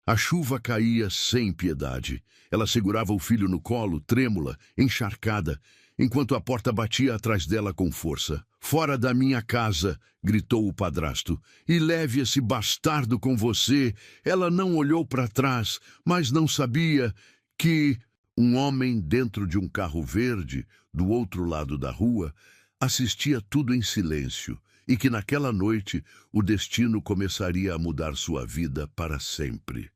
A chuva caía sem piedade. Ela segurava o filho no colo, trêmula, encharcada, enquanto a porta batia atrás dela com força. "Fora da minha casa!" gritou o padrasto. "E leve esse bastardo com você!" Ela não olhou para trás, mas não sabia que um homem dentro de um carro verde, do outro lado da rua, assistia tudo em silêncio e que naquela noite o destino começaria a mudar sua vida para sempre.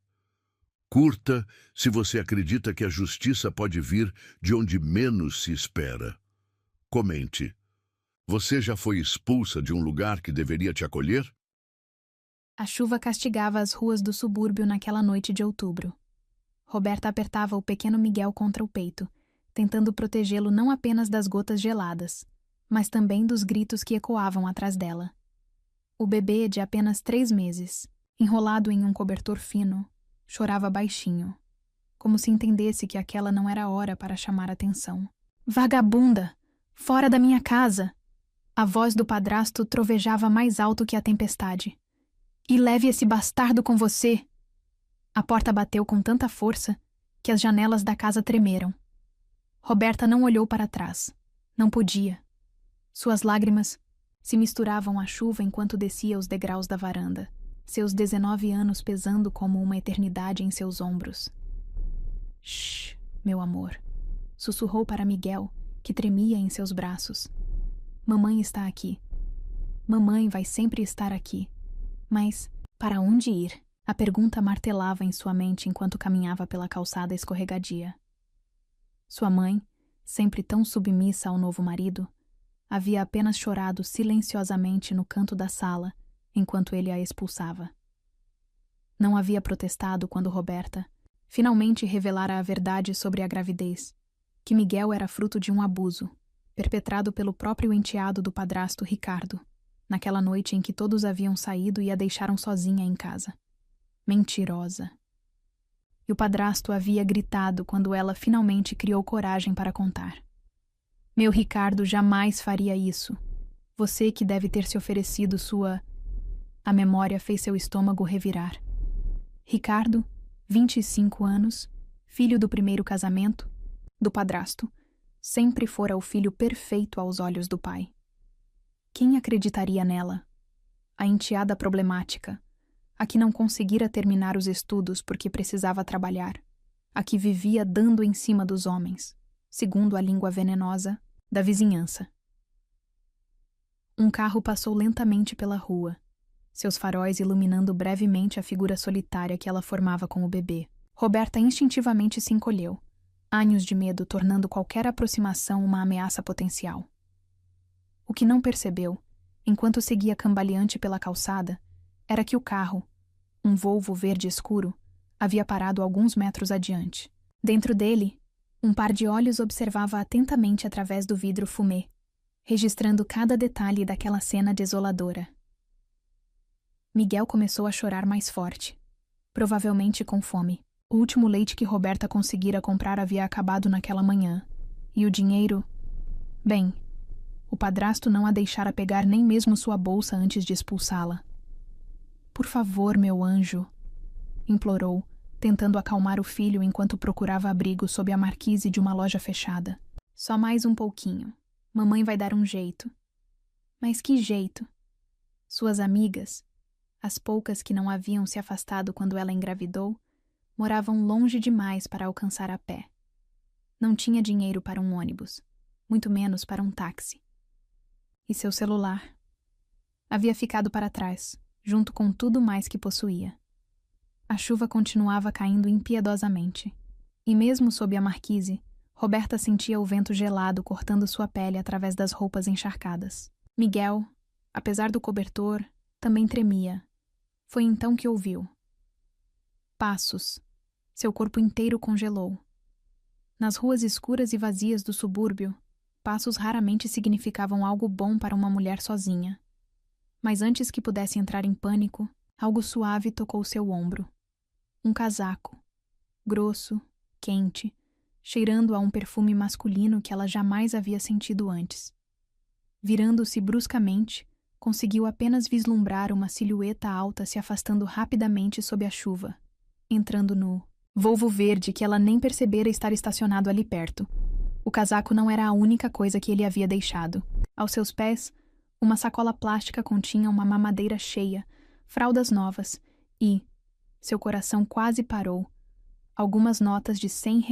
Curta se você acredita que a justiça pode vir de onde menos se espera. Comente. Você já foi expulsa de um lugar que deveria te acolher? A chuva castigava as ruas do subúrbio naquela noite de outubro. Roberta apertava o pequeno Miguel contra o peito, tentando protegê-lo não apenas das gotas geladas, mas também dos gritos que ecoavam atrás dela. O bebê, de apenas 3 meses, enrolado em um cobertor fino, chorava baixinho, como se entendesse que aquela não era hora para chamar atenção. "Vagabunda! Fora da minha casa!" A voz do padrasto trovejava mais alto que a tempestade. "E leve esse bastardo com você!" A porta bateu com tanta força que as janelas da casa tremeram. Roberta não olhou para trás. Não podia. Suas lágrimas se misturavam à chuva enquanto descia os degraus da varanda, seus 19 anos pesando como uma eternidade em seus ombros. "Shh, meu amor", sussurrou para Miguel, que tremia em seus braços. "Mamãe está aqui. Mamãe vai sempre estar aqui. Mas para onde ir?" A pergunta martelava em sua mente enquanto caminhava pela calçada escorregadia. Sua mãe, sempre tão submissa ao novo marido, havia apenas chorado silenciosamente no canto da sala enquanto ele a expulsava. Não havia protestado quando Roberta finalmente revelara a verdade sobre a gravidez, que Miguel era fruto de um abuso, perpetrado pelo próprio enteado do padrasto Ricardo, naquela noite em que todos haviam saído e a deixaram sozinha em casa. Mentirosa. E o padrasto havia gritado quando ela finalmente criou coragem para contar. "Meu Ricardo jamais faria isso. Você que deve ter se oferecido sua..." A memória fez seu estômago revirar. Ricardo, 25 anos, filho do primeiro casamento, do padrasto, sempre fora o filho perfeito aos olhos do pai. Quem acreditaria nela? A enteada problemática, a que não conseguira terminar os estudos porque precisava trabalhar, a que vivia dando em cima dos homens, segundo a língua venenosa da vizinhança. Um carro passou lentamente pela rua, seus faróis iluminando brevemente a figura solitária que ela formava com o bebê. Roberta instintivamente se encolheu, ânhos de medo tornando qualquer aproximação uma ameaça potencial. O que não percebeu, enquanto seguia cambaleante pela calçada, era que o carro, um Volvo verde escuro, havia parado alguns metros adiante. Dentro dele, um par de olhos observava atentamente através do vidro fumê, registrando cada detalhe daquela cena desoladora. Miguel começou a chorar mais forte, provavelmente com fome. O último leite que Roberta conseguira comprar havia acabado naquela manhã, e o dinheiro... Bem, o padrasto não a deixara pegar nem mesmo sua bolsa antes de expulsá-la. "Por favor, meu anjo", implorou, tentando acalmar o filho enquanto procurava abrigo sob a marquise de uma loja fechada. "Só mais um pouquinho. Mamãe vai dar um jeito." Mas que jeito? Suas amigas, as poucas que não haviam se afastado quando ela engravidou, moravam longe demais para alcançar a pé. Não tinha dinheiro para um ônibus, muito menos para um táxi. E seu celular? Havia ficado para trás, junto com tudo mais que possuía. A chuva continuava caindo impiedosamente, e mesmo sob a marquise, Roberta sentia o vento gelado cortando sua pele através das roupas encharcadas. Miguel, apesar do cobertor, também tremia. Foi então que ouviu. Passos. Seu corpo inteiro congelou. Nas ruas escuras e vazias do subúrbio, passos raramente significavam algo bom para uma mulher sozinha. Mas antes que pudesse entrar em pânico, algo suave tocou seu ombro. Um casaco. Grosso, quente, cheirando a um perfume masculino que ela jamais havia sentido antes. Virando-se bruscamente, conseguiu apenas vislumbrar uma silhueta alta se afastando rapidamente sob a chuva. entrando no Volvo verde que ela nem percebera estar estacionado ali perto. O casaco não era a única coisa que ele havia deixado. Aos seus pés, uma sacola plástica continha uma mamadeira cheia, fraldas novas e, seu coração quase parou, algumas notas de R$ 100.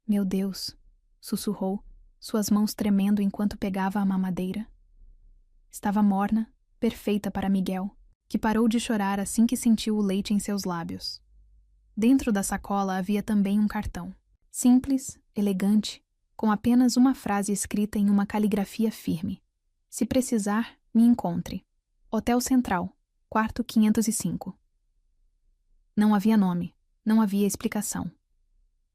Meu Deus, sussurrou, suas mãos tremendo enquanto pegava a mamadeira. Estava morna, perfeita para Miguel, que parou de chorar assim que sentiu o leite em seus lábios. Dentro da sacola havia também um cartão. Simples, elegante, com apenas uma frase escrita em uma caligrafia firme. Se precisar, me encontre. Hotel Central, quarto 505. Não havia nome, não havia explicação.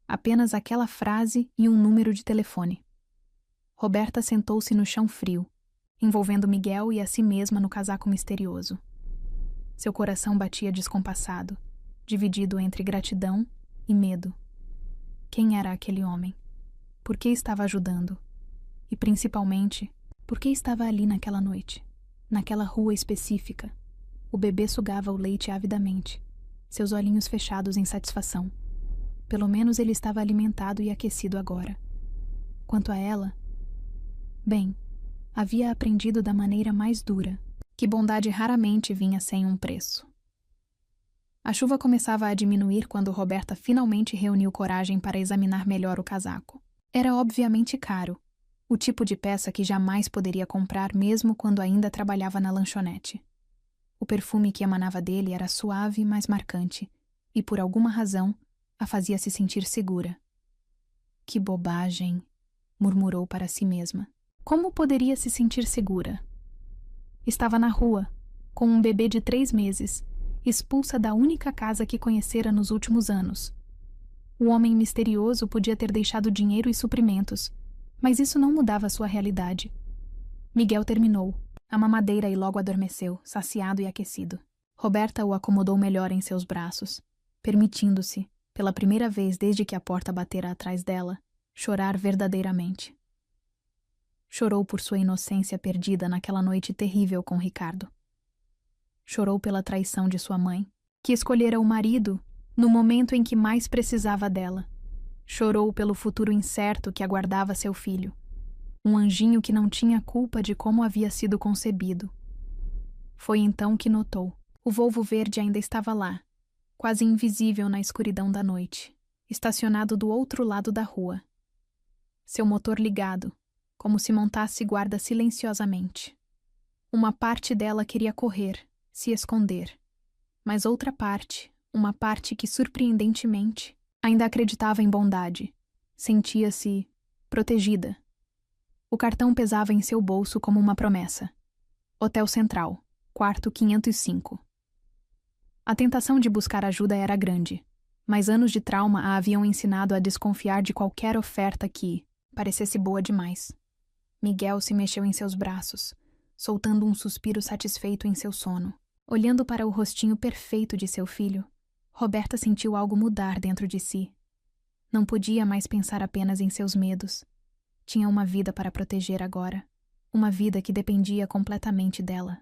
Apenas aquela frase e um número de telefone. Roberta sentou-se no chão frio, envolvendo Miguel e a si mesma no casaco misterioso. Seu coração batia descompassado, dividido entre gratidão e medo. Quem era aquele homem? Por que estava ajudando? E, principalmente, por que estava ali naquela noite? Naquela rua específica? O bebê sugava o leite avidamente, seus olhinhos fechados em satisfação. Pelo menos ele estava alimentado e aquecido agora. Quanto a ela, bem, havia aprendido da maneira mais dura que bondade raramente vinha sem um preço. A chuva começava a diminuir quando Roberta finalmente reuniu coragem para examinar melhor o casaco. Era obviamente caro, o tipo de peça que jamais poderia comprar mesmo quando ainda trabalhava na lanchonete. O perfume que emanava dele era suave, mas marcante, e por alguma razão a fazia se sentir segura. Que bobagem, murmurou para si mesma. Como poderia se sentir segura? Estava na rua, com um bebê de 3 meses, expulsa da única casa que conhecera nos últimos anos. O homem misterioso podia ter deixado dinheiro e suprimentos, mas isso não mudava sua realidade. Miguel terminou a mamadeira e logo adormeceu, saciado e aquecido. Roberta o acomodou melhor em seus braços, permitindo-se, pela primeira vez desde que a porta batera atrás dela, chorar verdadeiramente. Chorou por sua inocência perdida naquela noite terrível com Ricardo. Chorou pela traição de sua mãe, que escolhera o marido no momento em que mais precisava dela. Chorou pelo futuro incerto que aguardava seu filho, um anjinho que não tinha culpa de como havia sido concebido. Foi então que notou. O Volvo verde ainda estava lá, quase invisível na escuridão da noite, estacionado do outro lado da rua. Seu motor ligado, como se montasse guarda silenciosamente. Uma parte dela queria correr, se esconder, mas outra parte, uma parte que surpreendentemente ainda acreditava em bondade, sentia-se protegida. O cartão pesava em seu bolso como uma promessa. Hotel Central, quarto 505. A tentação de buscar ajuda era grande, mas anos de trauma a haviam ensinado a desconfiar de qualquer oferta que parecesse boa demais. Miguel se mexeu em seus braços, soltando um suspiro satisfeito em seu sono. Olhando para o rostinho perfeito de seu filho, Roberta sentiu algo mudar dentro de si. Não podia mais pensar apenas em seus medos. Tinha uma vida para proteger agora, uma vida que dependia completamente dela.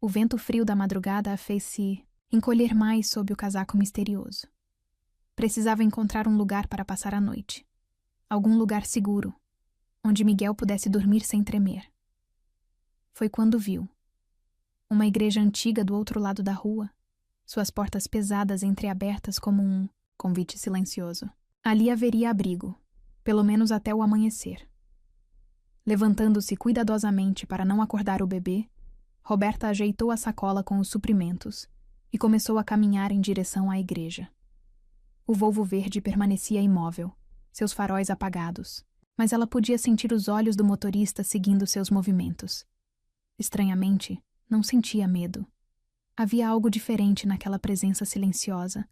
O vento frio da madrugada a fez se encolher mais sob o casaco misterioso. Precisava encontrar um lugar para passar a noite. Algum lugar seguro, onde Miguel pudesse dormir sem tremer. Foi quando viu uma igreja antiga do outro lado da rua, suas portas pesadas entreabertas como um convite silencioso. Ali haveria abrigo, pelo menos até o amanhecer. Levantando-se cuidadosamente para não acordar o bebê, Roberta ajeitou a sacola com os suprimentos e começou a caminhar em direção à igreja. O Volvo verde permanecia imóvel, seus faróis apagados, mas ela podia sentir os olhos do motorista seguindo seus movimentos. Estranhamente, não sentia medo. Havia algo diferente naquela presença silenciosa,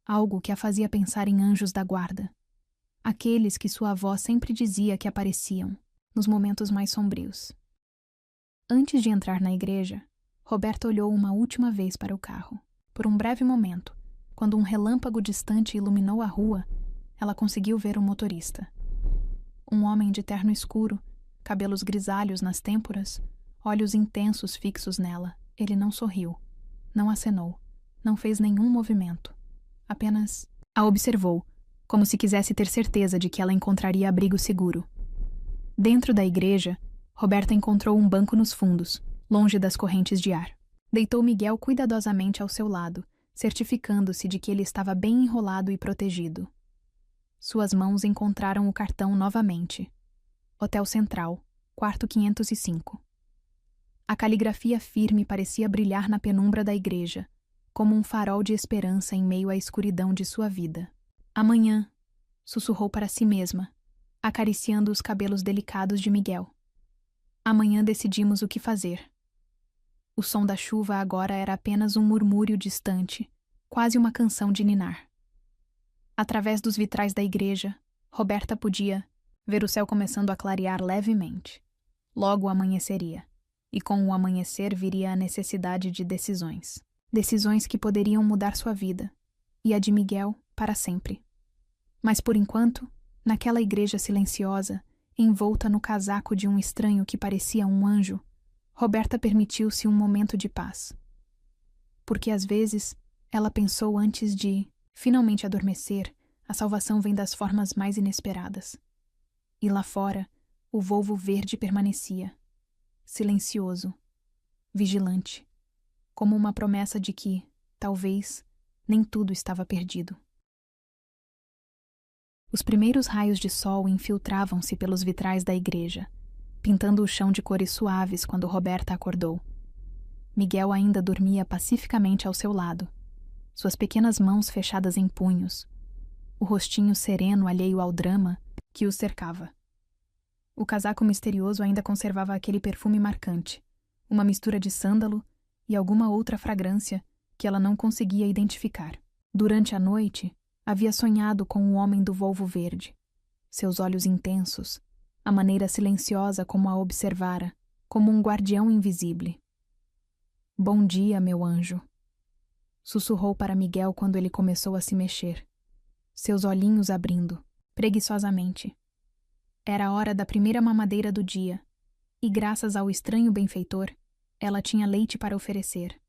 algo que a fazia pensar em anjos da guarda. Aqueles que sua avó sempre dizia que apareciam, nos momentos mais sombrios. Antes de entrar na igreja, Roberta olhou uma última vez para o carro. Por um breve momento, quando um relâmpago distante iluminou a rua, ela conseguiu ver o motorista. Um homem de terno escuro, cabelos grisalhos nas têmporas, olhos intensos fixos nela. Ele não sorriu, não acenou, não fez nenhum movimento. Apenas a observou, como se quisesse ter certeza de que ela encontraria abrigo seguro. Dentro da igreja, Roberta encontrou um banco nos fundos, longe das correntes de ar. Deitou Miguel cuidadosamente ao seu lado, certificando-se de que ele estava bem enrolado e protegido. Suas mãos encontraram o cartão novamente. Hotel Central, quarto 505. A caligrafia firme parecia brilhar na penumbra da igreja, como um farol de esperança em meio à escuridão de sua vida. Amanhã, sussurrou para si mesma, acariciando os cabelos delicados de Miguel. Amanhã decidimos o que fazer. O som da chuva agora era apenas um murmúrio distante, quase uma canção de ninar. Através dos vitrais da igreja, Roberta podia ver o céu começando a clarear levemente. Logo amanheceria, e com o amanhecer viria a necessidade de decisões. Decisões que poderiam mudar sua vida, e a de Miguel para sempre. Mas por enquanto, naquela igreja silenciosa, envolta no casaco de um estranho que parecia um anjo, Roberta permitiu-se um momento de paz. Porque às vezes, ela pensou antes de finalmente adormecer, a salvação vem das formas mais inesperadas. E lá fora, o volvo verde permanecia, silencioso, vigilante, como uma promessa de que, talvez, nem tudo estava perdido. Os primeiros raios de sol infiltravam-se pelos vitrais da igreja, pintando o chão de cores suaves quando Roberta acordou. Miguel ainda dormia pacificamente ao seu lado, suas pequenas mãos fechadas em punhos, o rostinho sereno alheio ao drama que o cercava. O casaco misterioso ainda conservava aquele perfume marcante, uma mistura de sândalo e alguma outra fragrância que ela não conseguia identificar. Durante a noite, havia sonhado com o homem do volvo verde. Seus olhos intensos, a maneira silenciosa como a observara, como um guardião invisível. Bom dia, meu anjo, sussurrou para Miguel quando ele começou a se mexer, seus olhinhos abrindo, preguiçosamente. Era a hora da primeira mamadeira do dia, e graças ao estranho benfeitor, ela tinha leite para oferecer.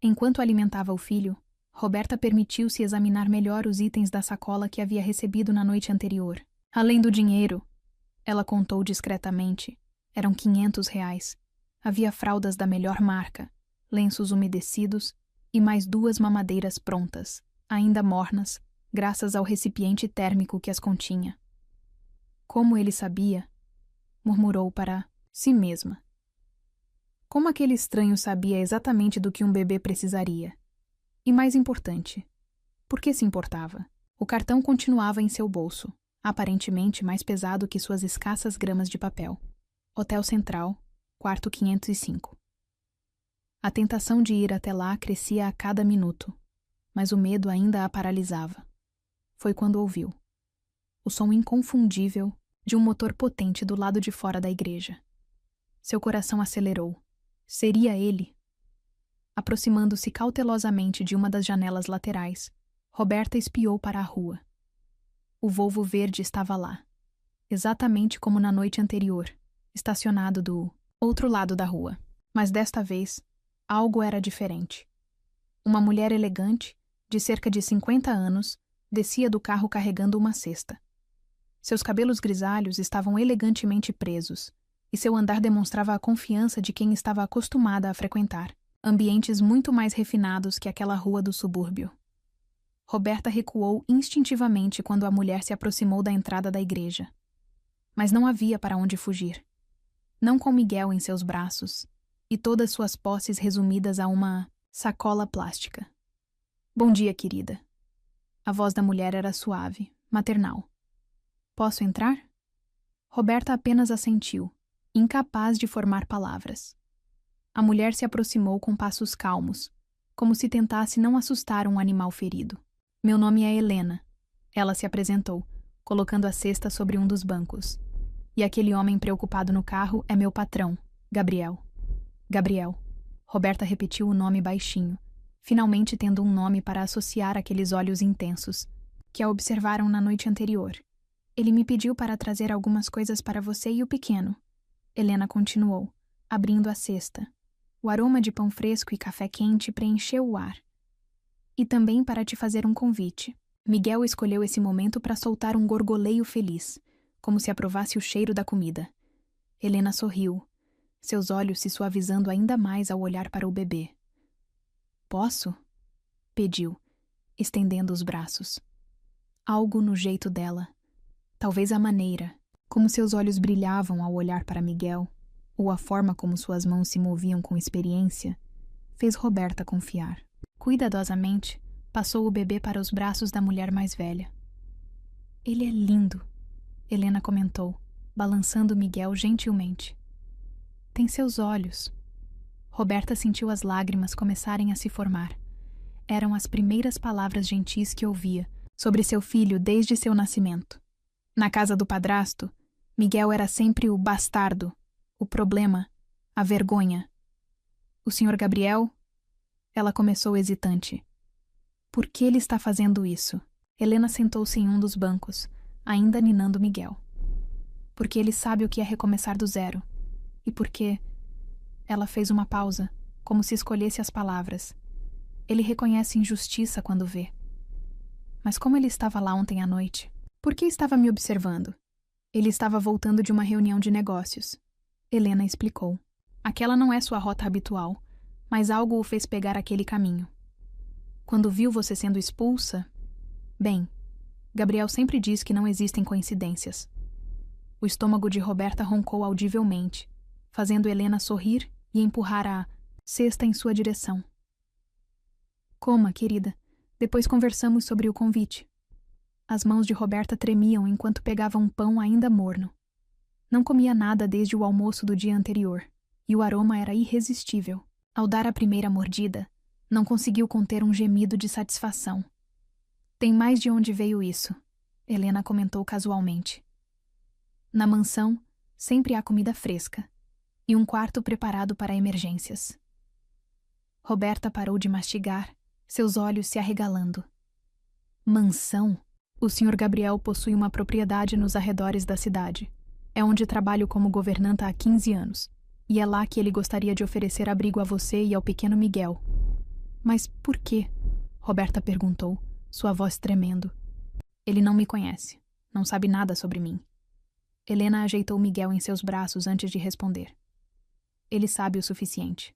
Enquanto alimentava o filho, Roberta permitiu-se examinar melhor os itens da sacola que havia recebido na noite anterior. Além do dinheiro, ela contou discretamente, eram R$ 500. Havia fraldas da melhor marca, lenços umedecidos e mais 2 mamadeiras prontas, ainda mornas, graças ao recipiente térmico que as continha. Como ele sabia, murmurou para si mesma. Como aquele estranho sabia exatamente do que um bebê precisaria? E mais importante, por que se importava? O cartão continuava em seu bolso, aparentemente mais pesado que suas escassas gramas de papel. Hotel Central, quarto 505. A tentação de ir até lá crescia a cada minuto, mas o medo ainda a paralisava. Foi quando ouviu o som inconfundível de um motor potente do lado de fora da igreja. Seu coração acelerou. Seria ele? Aproximando-se cautelosamente de uma das janelas laterais, Roberta espiou para a rua. O Volvo verde estava lá, exatamente como na noite anterior, estacionado do outro lado da rua. Mas desta vez, algo era diferente. Uma mulher elegante, de cerca de 50 anos, descia do carro carregando uma cesta. Seus cabelos grisalhos estavam elegantemente presos, e seu andar demonstrava a confiança de quem estava acostumada a frequentar ambientes muito mais refinados que aquela rua do subúrbio. Roberta recuou instintivamente quando a mulher se aproximou da entrada da igreja. Mas não havia para onde fugir. Não com Miguel em seus braços, e todas suas posses resumidas a uma sacola plástica. Bom dia, querida. A voz da mulher era suave, maternal. Posso entrar? Roberta apenas assentiu, incapaz de formar palavras. A mulher se aproximou com passos calmos, como se tentasse não assustar um animal ferido. Meu nome é Helena. Ela se apresentou, colocando a cesta sobre um dos bancos. E aquele homem preocupado no carro é meu patrão, Gabriel. Gabriel. Roberta repetiu o nome baixinho, finalmente tendo um nome para associar aqueles olhos intensos, que a observaram na noite anterior. Ele me pediu para trazer algumas coisas para você e o pequeno. Helena continuou, abrindo a cesta. O aroma de pão fresco e café quente preencheu o ar, E também para te fazer um convite. Miguel escolheu esse momento para soltar um gorgoleio feliz, como se aprovasse o cheiro da comida. Helena sorriu, seus olhos se suavizando ainda mais ao olhar para o bebê. Posso? Pediu, estendendo os braços. Algo no jeito dela, talvez a maneira, como seus olhos brilhavam ao olhar para Miguel, ou a forma como suas mãos se moviam com experiência, fez Roberta confiar. Cuidadosamente, passou o bebê para os braços da mulher mais velha. Ele é lindo, Helena comentou, balançando Miguel gentilmente. Tem seus olhos. Roberta sentiu as lágrimas começarem a se formar. Eram as primeiras palavras gentis que ouvia sobre seu filho desde seu nascimento. Na casa do padrasto, Miguel era sempre o bastardo, o problema, a vergonha. O Sr. Gabriel? Ela começou hesitante. Por que ele está fazendo isso? Helena sentou-se em um dos bancos, ainda ninando Miguel. Porque ele sabe o que é recomeçar do zero. E porque... Ela fez uma pausa, como se escolhesse as palavras. Ele reconhece injustiça quando vê. Mas como ele estava lá ontem à noite? Por que estava me observando? Ele estava voltando de uma reunião de negócios. Helena explicou. Aquela não é sua rota habitual, mas algo o fez pegar aquele caminho. Quando viu você sendo expulsa... Bem, Gabriel sempre diz que não existem coincidências. O estômago de Roberta roncou audivelmente, fazendo Helena sorrir e empurrar a cesta em sua direção. Coma, querida. Depois conversamos sobre o convite. As mãos de Roberta tremiam enquanto pegava um pão ainda morno. Não comia nada desde o almoço do dia anterior, e o aroma era irresistível. Ao dar a primeira mordida, não conseguiu conter um gemido de satisfação. Tem mais de onde veio isso, Helena comentou casualmente. Na mansão, sempre há comida fresca, e um quarto preparado para emergências. Roberta parou de mastigar, seus olhos se arregalando. Mansão? O Sr. Gabriel possui uma propriedade nos arredores da cidade. É onde trabalho como governanta há 15 anos. E é lá que ele gostaria de oferecer abrigo a você e ao pequeno Miguel. Mas por quê? Roberta perguntou, sua voz tremendo. Ele não me conhece. Não sabe nada sobre mim. Helena ajeitou Miguel em seus braços antes de responder. Ele sabe o suficiente.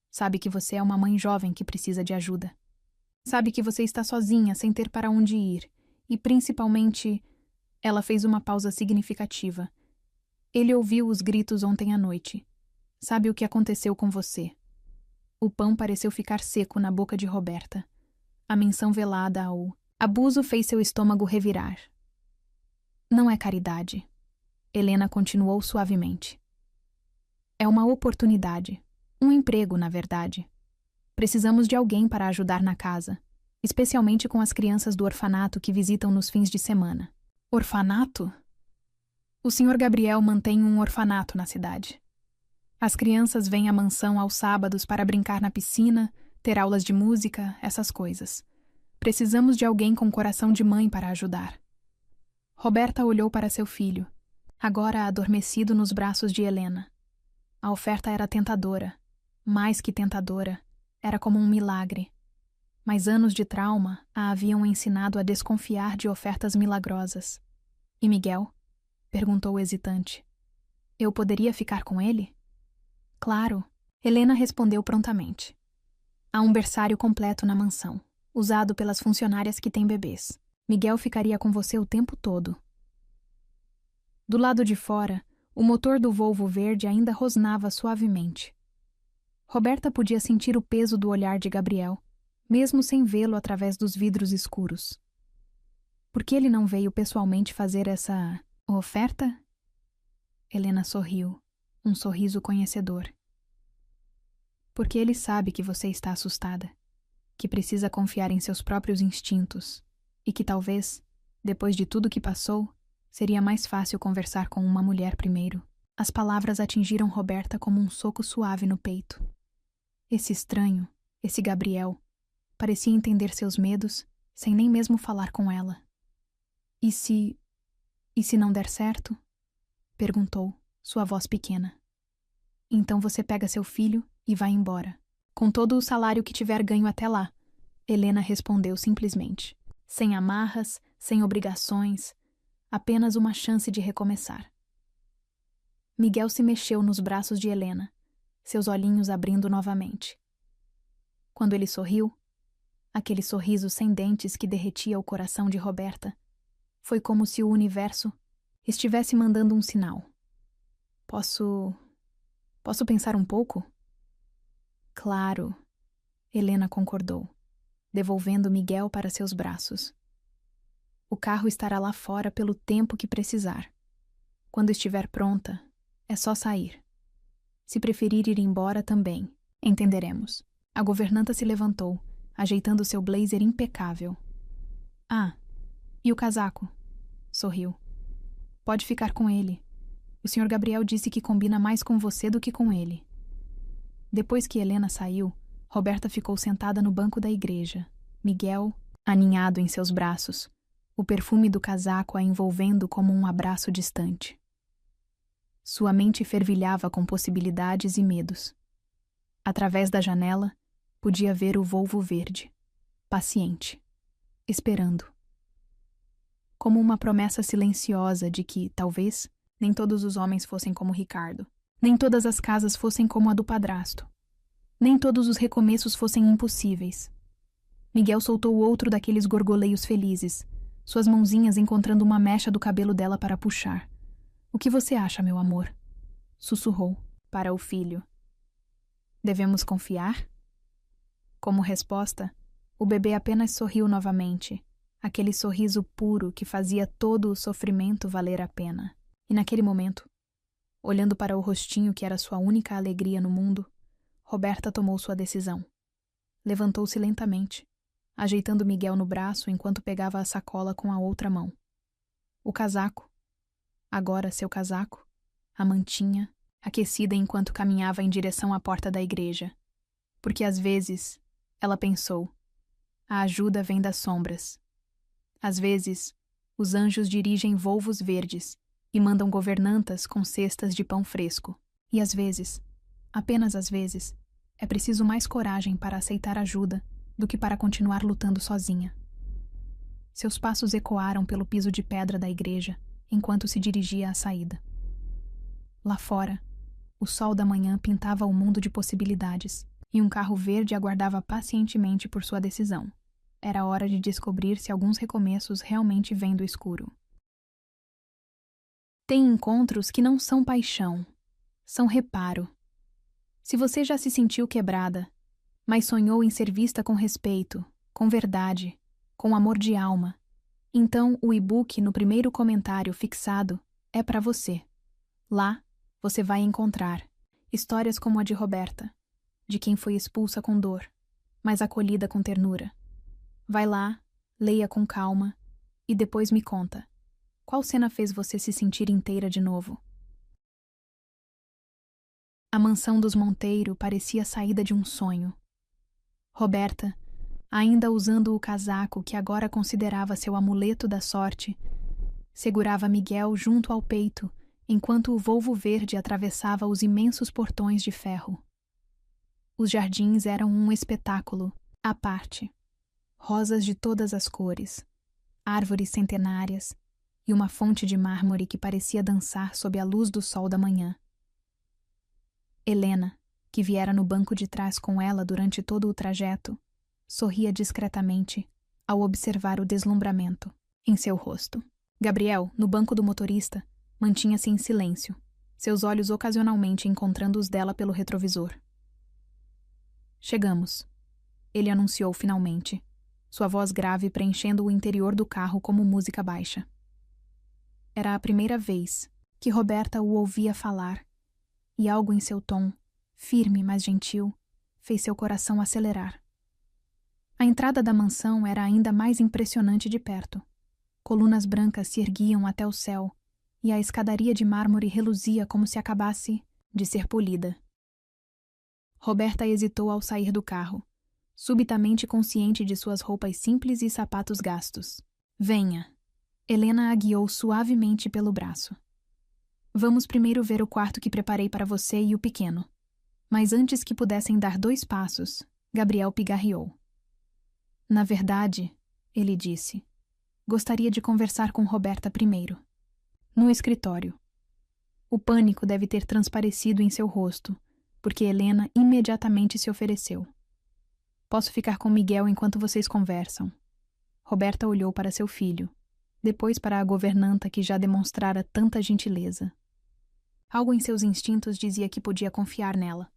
Sabe que você é uma mãe jovem que precisa de ajuda. Sabe que você está sozinha, sem ter para onde ir. E principalmente... Ela fez uma pausa significativa. Ele ouviu os gritos ontem à noite. Sabe o que aconteceu com você? O pão pareceu ficar seco na boca de Roberta. A menção velada ao abuso fez seu estômago revirar. Não é caridade. Helena continuou suavemente. É uma oportunidade. Um emprego, na verdade. Precisamos de alguém para ajudar na casa, especialmente com as crianças do orfanato que visitam nos fins de semana. Orfanato? O Sr. Gabriel mantém um orfanato na cidade. As crianças vêm à mansão aos sábados para brincar na piscina, ter aulas de música, essas coisas. Precisamos de alguém com coração de mãe para ajudar. Roberta olhou para seu filho, agora adormecido nos braços de Helena. A oferta era tentadora, mais que tentadora, era como um milagre. Mas anos de trauma a haviam ensinado a desconfiar de ofertas milagrosas. E Miguel? Perguntou hesitante. Eu poderia ficar com ele? Claro, Helena respondeu prontamente. Há um berçário completo na mansão, usado pelas funcionárias que têm bebês. Miguel ficaria com você o tempo todo. Do lado de fora, o motor do Volvo verde ainda rosnava suavemente. Roberta podia sentir o peso do olhar de Gabriel, mesmo sem vê-lo através dos vidros escuros. Por que ele não veio pessoalmente fazer essa oferta? Helena sorriu, um sorriso conhecedor. Porque ele sabe que você está assustada, que precisa confiar em seus próprios instintos e que talvez, depois de tudo que passou, seria mais fácil conversar com uma mulher primeiro. As palavras atingiram Roberta como um soco suave no peito. Esse estranho, esse Gabriel, parecia entender seus medos sem nem mesmo falar com ela. E se não der certo? Perguntou, sua voz pequena. Então você pega seu filho e vai embora, com todo o salário que tiver ganho até lá, Helena respondeu simplesmente, sem amarras, sem obrigações, apenas uma chance de recomeçar. Miguel se mexeu nos braços de Helena, seus olhinhos abrindo novamente. Quando ele sorriu, aquele sorriso sem dentes que derretia o coração de Roberta, foi como se o universo estivesse mandando um sinal. Posso pensar um pouco? Claro, Helena concordou, devolvendo Miguel para seus braços. O carro estará lá fora pelo tempo que precisar. Quando estiver pronta, é só sair. Se preferir ir embora também, entenderemos. A governanta se levantou, ajeitando seu blazer impecável. Ah, e o casaco? Sorriu. Pode ficar com ele. O Sr. Gabriel disse que combina mais com você do que com ele. Depois que Helena saiu, Roberta ficou sentada no banco da igreja, Miguel aninhado em seus braços, o perfume do casaco a envolvendo como um abraço distante. Sua mente fervilhava com possibilidades e medos. Através da janela, podia ver o Volvo verde, paciente, esperando. Como uma promessa silenciosa de que, talvez, nem todos os homens fossem como Ricardo, nem todas as casas fossem como a do padrasto, nem todos os recomeços fossem impossíveis. Miguel soltou outro daqueles gorgoleios felizes, suas mãozinhas encontrando uma mecha do cabelo dela para puxar. O que você acha, meu amor? Sussurrou para o filho. Devemos confiar? Como resposta, o bebê apenas sorriu novamente, aquele sorriso puro que fazia todo o sofrimento valer a pena. E naquele momento, olhando para o rostinho que era sua única alegria no mundo, Roberta tomou sua decisão. Levantou-se lentamente, ajeitando Miguel no braço enquanto pegava a sacola com a outra mão. O casaco, agora seu casaco, a mantinha, aquecida enquanto caminhava em direção à porta da igreja. Porque às vezes, ela pensou, a ajuda vem das sombras. Às vezes, os anjos dirigem volvos verdes e mandam governantas com cestas de pão fresco. E às vezes, apenas às vezes, é preciso mais coragem para aceitar ajuda do que para continuar lutando sozinha. Seus passos ecoaram pelo piso de pedra da igreja enquanto se dirigia à saída. Lá fora, o sol da manhã pintava o mundo de possibilidades e um carro verde aguardava pacientemente por sua decisão. Era hora de descobrir se alguns recomeços realmente vêm do escuro. Tem encontros que não são paixão, são reparo. Se você já se sentiu quebrada, mas sonhou em ser vista com respeito, com verdade, com amor de alma, então o e-book no primeiro comentário fixado é para você. Lá, você vai encontrar histórias como a de Roberta, de quem foi expulsa com dor, mas acolhida com ternura. Vai lá, leia com calma e depois me conta. Qual cena fez você se sentir inteira de novo? A mansão dos Monteiro parecia a saída de um sonho. Roberta, ainda usando o casaco que agora considerava seu amuleto da sorte, segurava Miguel junto ao peito enquanto o Volvo verde atravessava os imensos portões de ferro. Os jardins eram um espetáculo, à parte. Rosas de todas as cores, árvores centenárias e uma fonte de mármore que parecia dançar sob a luz do sol da manhã. Helena, que viera no banco de trás com ela durante todo o trajeto, sorria discretamente ao observar o deslumbramento em seu rosto. Gabriel, no banco do motorista, mantinha-se em silêncio, seus olhos ocasionalmente encontrando os dela pelo retrovisor. Chegamos, ele anunciou finalmente, sua voz grave preenchendo o interior do carro como música baixa. Era a primeira vez que Roberta o ouvia falar, e algo em seu tom, firme mas gentil, fez seu coração acelerar. A entrada da mansão era ainda mais impressionante de perto. Colunas brancas se erguiam até o céu, e a escadaria de mármore reluzia como se acabasse de ser polida. Roberta hesitou ao sair do carro, subitamente consciente de suas roupas simples e sapatos gastos. Venha. Helena a guiou suavemente pelo braço. Vamos primeiro ver o quarto que preparei para você e o pequeno. Mas antes que pudessem dar 2 passos, Gabriel pigarreou. Na verdade, ele disse, gostaria de conversar com Roberta primeiro. No escritório. O pânico deve ter transparecido em seu rosto, porque Helena imediatamente se ofereceu. Posso ficar com Miguel enquanto vocês conversam. Roberta olhou para seu filho, depois para a governanta que já demonstrara tanta gentileza. Algo em seus instintos dizia que podia confiar nela.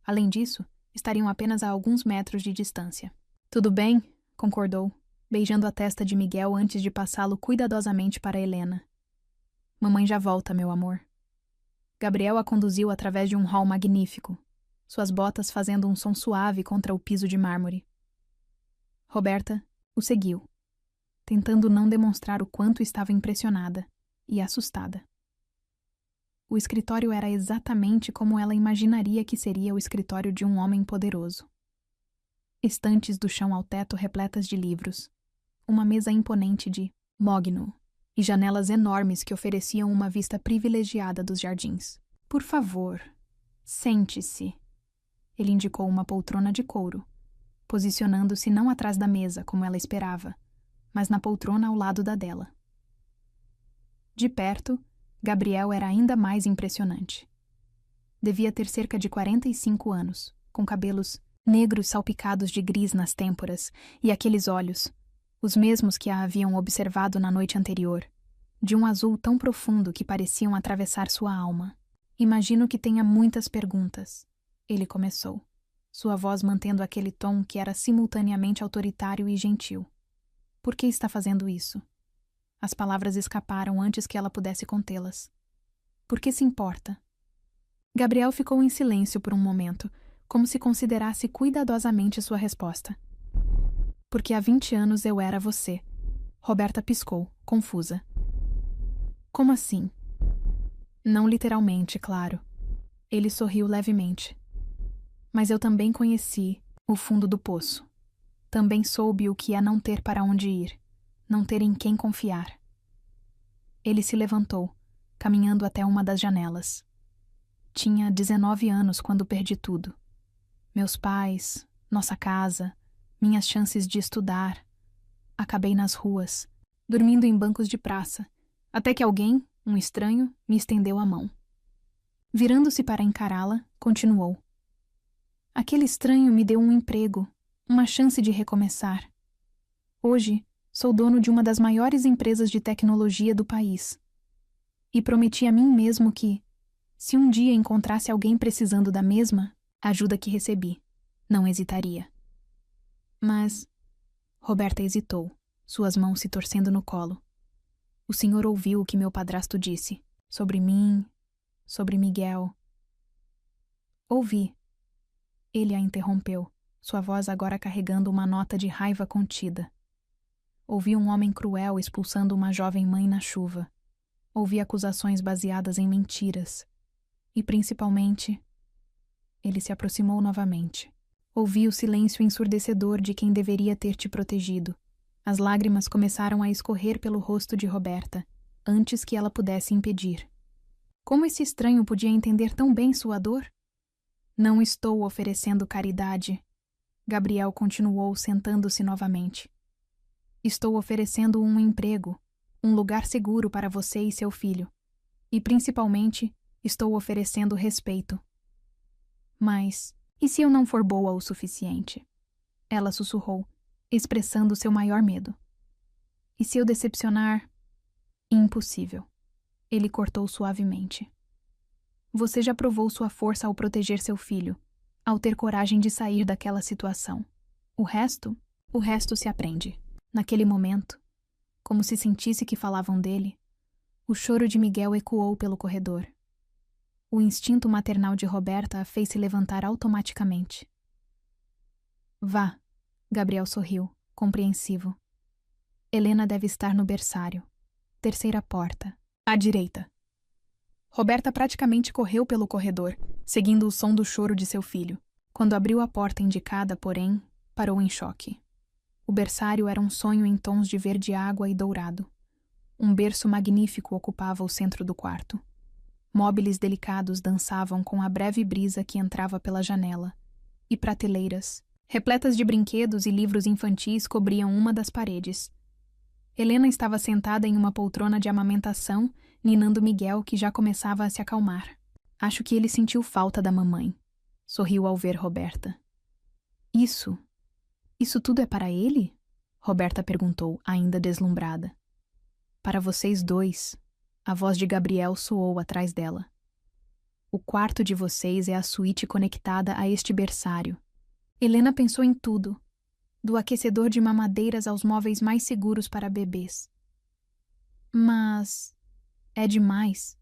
Além disso, estariam apenas a alguns metros de distância. Tudo bem, concordou, beijando a testa de Miguel antes de passá-lo cuidadosamente para Helena. Mamãe já volta, meu amor. Gabriel a conduziu através de um hall magnífico, suas botas fazendo um som suave contra o piso de mármore. Roberta o seguiu, tentando não demonstrar o quanto estava impressionada e assustada. O escritório era exatamente como ela imaginaria que seria o escritório de um homem poderoso. Estantes do chão ao teto repletas de livros, uma mesa imponente de mogno e janelas enormes que ofereciam uma vista privilegiada dos jardins. Por favor, sente-se. Ele indicou uma poltrona de couro, posicionando-se não atrás da mesa, como ela esperava, mas na poltrona ao lado da dela. De perto, Gabriel era ainda mais impressionante. Devia ter cerca de 45 anos, com cabelos negros salpicados de gris nas têmporas e aqueles olhos, os mesmos que a haviam observado na noite anterior, de um azul tão profundo que pareciam atravessar sua alma. Imagino que tenha muitas perguntas, ele começou, sua voz mantendo aquele tom que era simultaneamente autoritário e gentil. Por que está fazendo isso? As palavras escaparam antes que ela pudesse contê-las. Por que se importa? Gabriel ficou em silêncio por um momento, como se considerasse cuidadosamente sua resposta. Porque há 20 anos eu era você. Roberta piscou, confusa. Como assim? Não literalmente, claro. Ele sorriu levemente. Mas eu também conheci o fundo do poço. Também soube o que é não ter para onde ir, não ter em quem confiar. Ele se levantou, caminhando até uma das janelas. Tinha 19 anos quando perdi tudo. Meus pais, nossa casa, minhas chances de estudar. Acabei nas ruas, dormindo em bancos de praça, até que alguém, um estranho, me estendeu a mão. Virando-se para encará-la, continuou. Aquele estranho me deu um emprego, uma chance de recomeçar. Hoje, sou dono de uma das maiores empresas de tecnologia do país. E prometi a mim mesmo que, se um dia encontrasse alguém precisando da mesma ajuda que recebi, não hesitaria. Mas Roberta hesitou, suas mãos se torcendo no colo. O senhor ouviu o que meu padrasto disse, sobre mim, sobre Miguel. Ouvi. Ele a interrompeu, sua voz agora carregando uma nota de raiva contida. Ouvi um homem cruel expulsando uma jovem mãe na chuva. Ouvi acusações baseadas em mentiras. E, principalmente, ele se aproximou novamente. Ouvi o silêncio ensurdecedor de quem deveria ter te protegido. As lágrimas começaram a escorrer pelo rosto de Roberta, antes que ela pudesse impedir. Como esse estranho podia entender tão bem sua dor? Não estou oferecendo caridade. Gabriel continuou sentando-se novamente. Estou oferecendo um emprego, um lugar seguro para você e seu filho. E, principalmente, estou oferecendo respeito. Mas, e se eu não for boa o suficiente? Ela sussurrou, expressando seu maior medo. E se eu decepcionar? Impossível. Ele cortou suavemente. Você já provou sua força ao proteger seu filho, ao ter coragem de sair daquela situação. O resto se aprende. Naquele momento, como se sentisse que falavam dele, o choro de Miguel ecoou pelo corredor. O instinto maternal de Roberta a fez se levantar automaticamente. Vá, Gabriel sorriu, compreensivo. Helena deve estar no berçário. Terceira porta, à direita. Roberta praticamente correu pelo corredor, seguindo o som do choro de seu filho. Quando abriu a porta indicada, porém, parou em choque. O berçário era um sonho em tons de verde água e dourado. Um berço magnífico ocupava o centro do quarto. Móveis delicados dançavam com a breve brisa que entrava pela janela, e prateleiras, repletas de brinquedos e livros infantis cobriam uma das paredes. Helena estava sentada em uma poltrona de amamentação, ninando Miguel, que já começava a se acalmar. Acho que ele sentiu falta da mamãe. Sorriu ao ver Roberta. Isso tudo é para ele? Roberta perguntou, ainda deslumbrada. Para vocês dois. A voz de Gabriel soou atrás dela. O quarto de vocês é a suíte conectada a este berçário. Helena pensou em tudo, do aquecedor de mamadeiras aos móveis mais seguros para bebês. Mas é demais.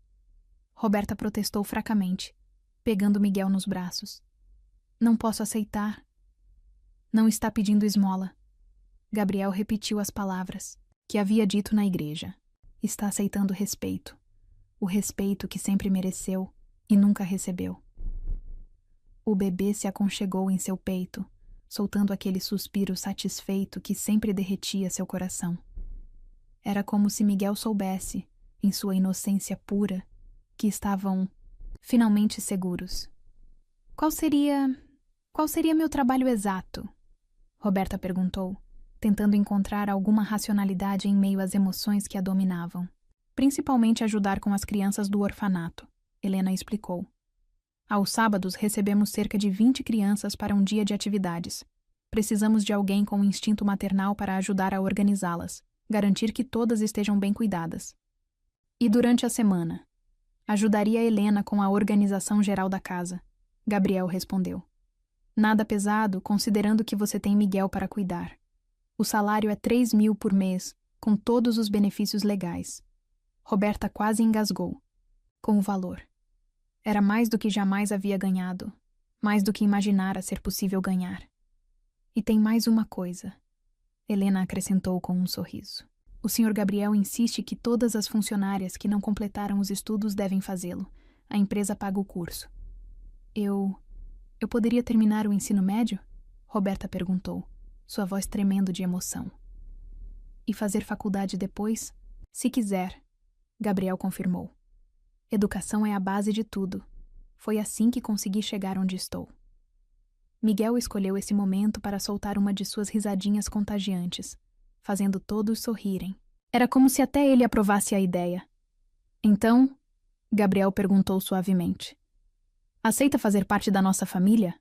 Roberta protestou fracamente, pegando Miguel nos braços. Não posso aceitar. Não está pedindo esmola. Gabriel repetiu as palavras que havia dito na igreja. Está aceitando respeito. O respeito que sempre mereceu e nunca recebeu. O bebê se aconchegou em seu peito, soltando aquele suspiro satisfeito que sempre derretia seu coração. Era como se Miguel soubesse, em sua inocência pura, que estavam finalmente seguros. Qual seria meu trabalho exato? Roberta perguntou, tentando encontrar alguma racionalidade em meio às emoções que a dominavam. Principalmente ajudar com as crianças do orfanato, Helena explicou. Aos sábados recebemos cerca de 20 crianças para um dia de atividades. Precisamos de alguém com instinto maternal para ajudar a organizá-las, garantir que todas estejam bem cuidadas. E durante a semana? Ajudaria Helena com a organização geral da casa. Gabriel respondeu. Nada pesado, considerando que você tem Miguel para cuidar. O salário é 3.000 por mês, com todos os benefícios legais. Roberta quase engasgou com o valor. Era mais do que jamais havia ganhado, mais do que imaginara ser possível ganhar. E tem mais uma coisa, Helena acrescentou com um sorriso. O Sr. Gabriel insiste que todas as funcionárias que não completaram os estudos devem fazê-lo. A empresa paga o curso. Eu poderia terminar o ensino médio? Roberta perguntou, sua voz tremendo de emoção. E fazer faculdade depois? Se quiser, Gabriel confirmou. Educação é a base de tudo. Foi assim que consegui chegar onde estou. Miguel escolheu esse momento para soltar uma de suas risadinhas contagiantes, fazendo todos sorrirem. Era como se até ele aprovasse a ideia. Então, Gabriel perguntou suavemente. Aceita fazer parte da nossa família?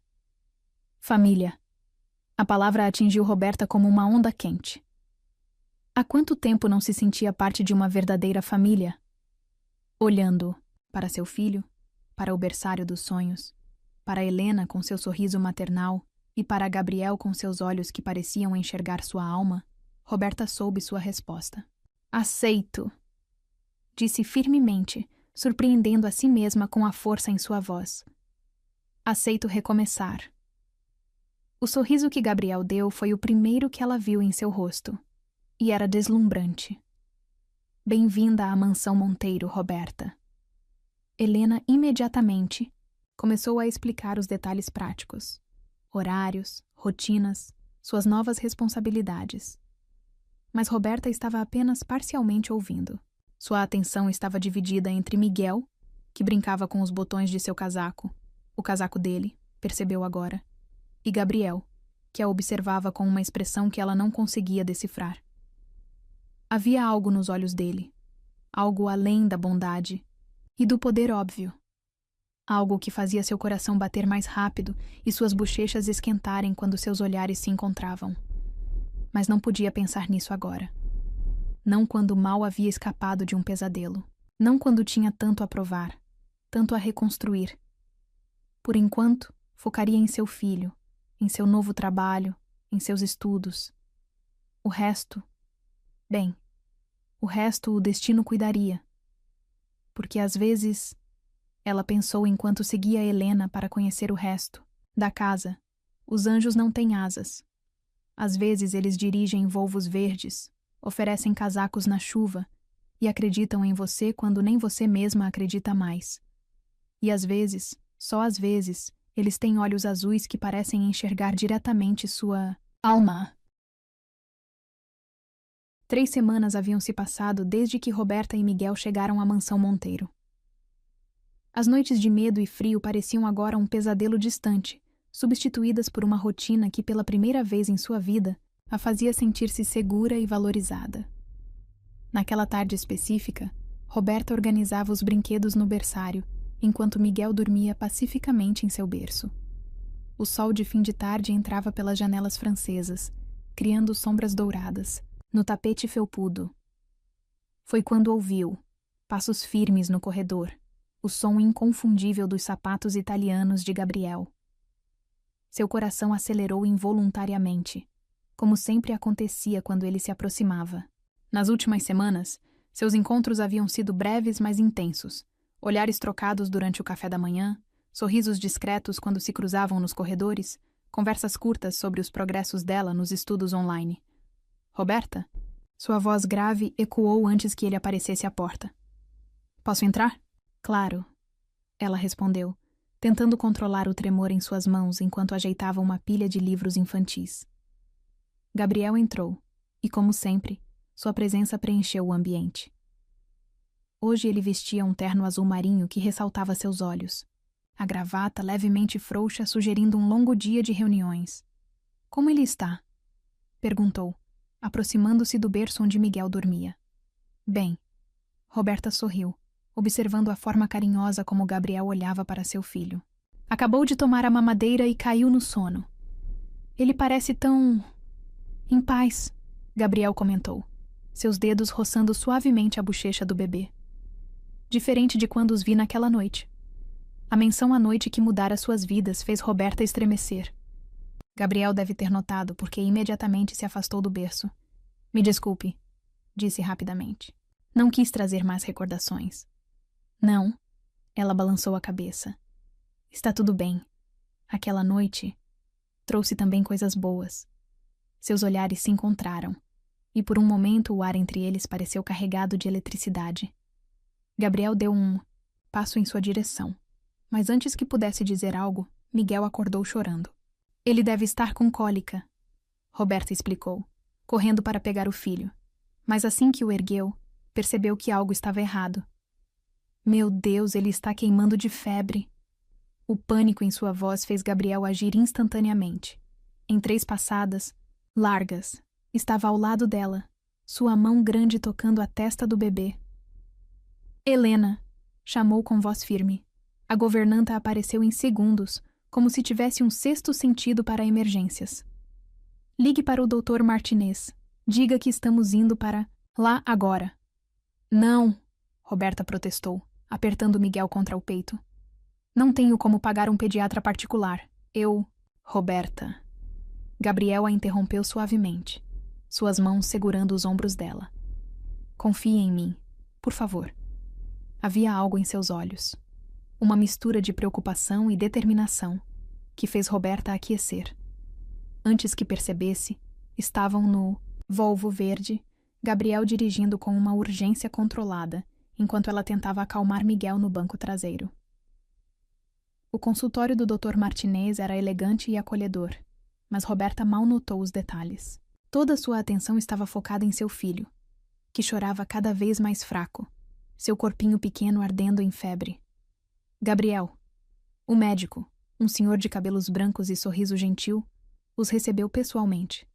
Família. A palavra atingiu Roberta como uma onda quente. Há quanto tempo não se sentia parte de uma verdadeira família? Olhando para seu filho, para o berçário dos sonhos, para Helena com seu sorriso maternal e para Gabriel com seus olhos que pareciam enxergar sua alma, Roberta soube sua resposta. Aceito, disse firmemente, surpreendendo a si mesma com a força em sua voz. Aceito recomeçar. O sorriso que Gabriel deu foi o primeiro que ela viu em seu rosto, e era deslumbrante. Bem-vinda à mansão Monteiro, Roberta. Helena imediatamente começou a explicar os detalhes práticos. Horários, rotinas, suas novas responsabilidades. Mas Roberta estava apenas parcialmente ouvindo. Sua atenção estava dividida entre Miguel, que brincava com os botões de seu casaco, o casaco dele, percebeu agora, e Gabriel, que a observava com uma expressão que ela não conseguia decifrar. Havia algo nos olhos dele, algo além da bondade e do poder óbvio. Algo que fazia seu coração bater mais rápido e suas bochechas esquentarem quando seus olhares se encontravam. Mas não podia pensar nisso agora. Não quando mal havia escapado de um pesadelo. Não quando tinha tanto a provar, tanto a reconstruir. Por enquanto, focaria em seu filho, em seu novo trabalho, em seus estudos. O resto... Bem, o resto o destino cuidaria. Porque às vezes, ela pensou enquanto seguia Helena para conhecer o resto, da casa, os anjos não têm asas. Às vezes eles dirigem volvos verdes, oferecem casacos na chuva e acreditam em você quando nem você mesma acredita mais. E às vezes, só às vezes, eles têm olhos azuis que parecem enxergar diretamente sua alma. 3 semanas haviam se passado desde que Roberta e Miguel chegaram à mansão Monteiro. As noites de medo e frio pareciam agora um pesadelo distante, substituídas por uma rotina que, pela primeira vez em sua vida, a fazia sentir-se segura e valorizada. Naquela tarde específica, Roberta organizava os brinquedos no berçário, enquanto Miguel dormia pacificamente em seu berço. O sol de fim de tarde entrava pelas janelas francesas, criando sombras douradas, no tapete felpudo. Foi quando ouviu, passos firmes no corredor, o som inconfundível dos sapatos italianos de Gabriel. Seu coração acelerou involuntariamente, como sempre acontecia quando ele se aproximava. Nas últimas semanas, seus encontros haviam sido breves, mas intensos. Olhares trocados durante o café da manhã, sorrisos discretos quando se cruzavam nos corredores, conversas curtas sobre os progressos dela nos estudos online. Roberta? Sua voz grave ecoou antes que ele aparecesse à porta. Posso entrar? Claro, ela respondeu, tentando controlar o tremor em suas mãos enquanto ajeitava uma pilha de livros infantis. Gabriel entrou, e como sempre, sua presença preencheu o ambiente. Hoje ele vestia um terno azul marinho que ressaltava seus olhos. A gravata levemente frouxa sugerindo um longo dia de reuniões. Como ele está? Perguntou, aproximando-se do berço onde Miguel dormia. Bem. Roberta sorriu, observando a forma carinhosa como Gabriel olhava para seu filho. Acabou de tomar a mamadeira e caiu no sono. Ele parece tão... em paz, Gabriel comentou, seus dedos roçando suavemente a bochecha do bebê. Diferente de quando os vi naquela noite. A menção à noite que mudara suas vidas fez Roberta estremecer. Gabriel deve ter notado, porque imediatamente se afastou do berço. Me desculpe, disse rapidamente. Não quis trazer mais recordações. Não, ela balançou a cabeça. Está tudo bem. Aquela noite trouxe também coisas boas. Seus olhares se encontraram, e por um momento o ar entre eles pareceu carregado de eletricidade. Gabriel deu um passo em sua direção, mas antes que pudesse dizer algo, Miguel acordou chorando. Ele deve estar com cólica, Roberta explicou, correndo para pegar o filho, mas assim que o ergueu, percebeu que algo estava errado. Meu Deus, ele está queimando de febre. O pânico em sua voz fez Gabriel agir instantaneamente. Em 3 passadas, largas, estava ao lado dela, sua mão grande tocando a testa do bebê. Helena, chamou com voz firme. A governanta apareceu em segundos, como se tivesse um sexto sentido para emergências. Ligue para o Dr. Martinez. Diga que estamos indo para lá agora. Não, Roberta protestou, apertando Miguel contra o peito. Não tenho como pagar um pediatra particular. Roberta. Gabriel a interrompeu suavemente, suas mãos segurando os ombros dela. Confie em mim, por favor. Havia algo em seus olhos. Uma mistura de preocupação e determinação, que fez Roberta aquecer. Antes que percebesse, estavam no Volvo verde, Gabriel dirigindo com uma urgência controlada, enquanto ela tentava acalmar Miguel no banco traseiro. O consultório do Dr. Martinez era elegante e acolhedor, mas Roberta mal notou os detalhes. Toda sua atenção estava focada em seu filho, que chorava cada vez mais fraco, seu corpinho pequeno ardendo em febre. Gabriel, o médico, um senhor de cabelos brancos e sorriso gentil, os recebeu pessoalmente.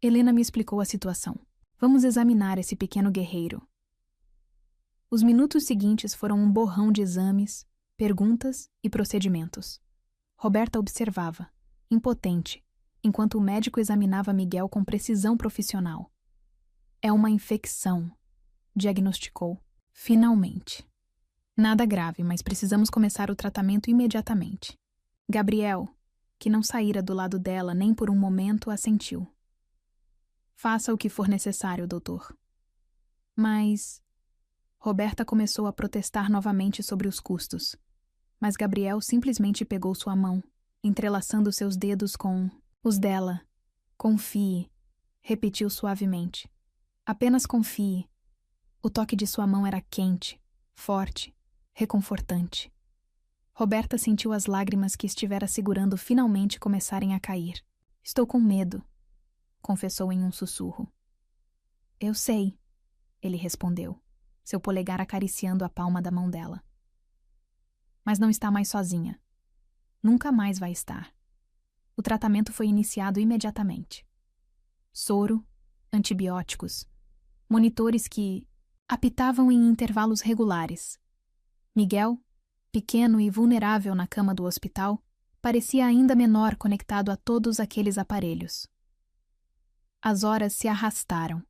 Helena me explicou a situação. Vamos examinar esse pequeno guerreiro. Os minutos seguintes foram um borrão de exames, perguntas e procedimentos. Roberta observava, impotente, enquanto o médico examinava Miguel com precisão profissional. É uma infecção, diagnosticou. Finalmente. Nada grave, mas precisamos começar o tratamento imediatamente. Gabriel, que não saíra do lado dela nem por um momento, assentiu. Faça o que for necessário, doutor. Mas... Roberta começou a protestar novamente sobre os custos, mas Gabriel simplesmente pegou sua mão, entrelaçando seus dedos com os dela. Confie, repetiu suavemente. Apenas confie. O toque de sua mão era quente, forte, reconfortante. Roberta sentiu as lágrimas que estivera segurando finalmente começarem a cair. Estou com medo, confessou em um sussurro. Eu sei, ele respondeu, seu polegar acariciando a palma da mão dela. Mas não está mais sozinha. Nunca mais vai estar. O tratamento foi iniciado imediatamente. Soro, antibióticos, monitores que apitavam em intervalos regulares. Miguel, pequeno e vulnerável na cama do hospital, parecia ainda menor conectado a todos aqueles aparelhos. As horas se arrastaram.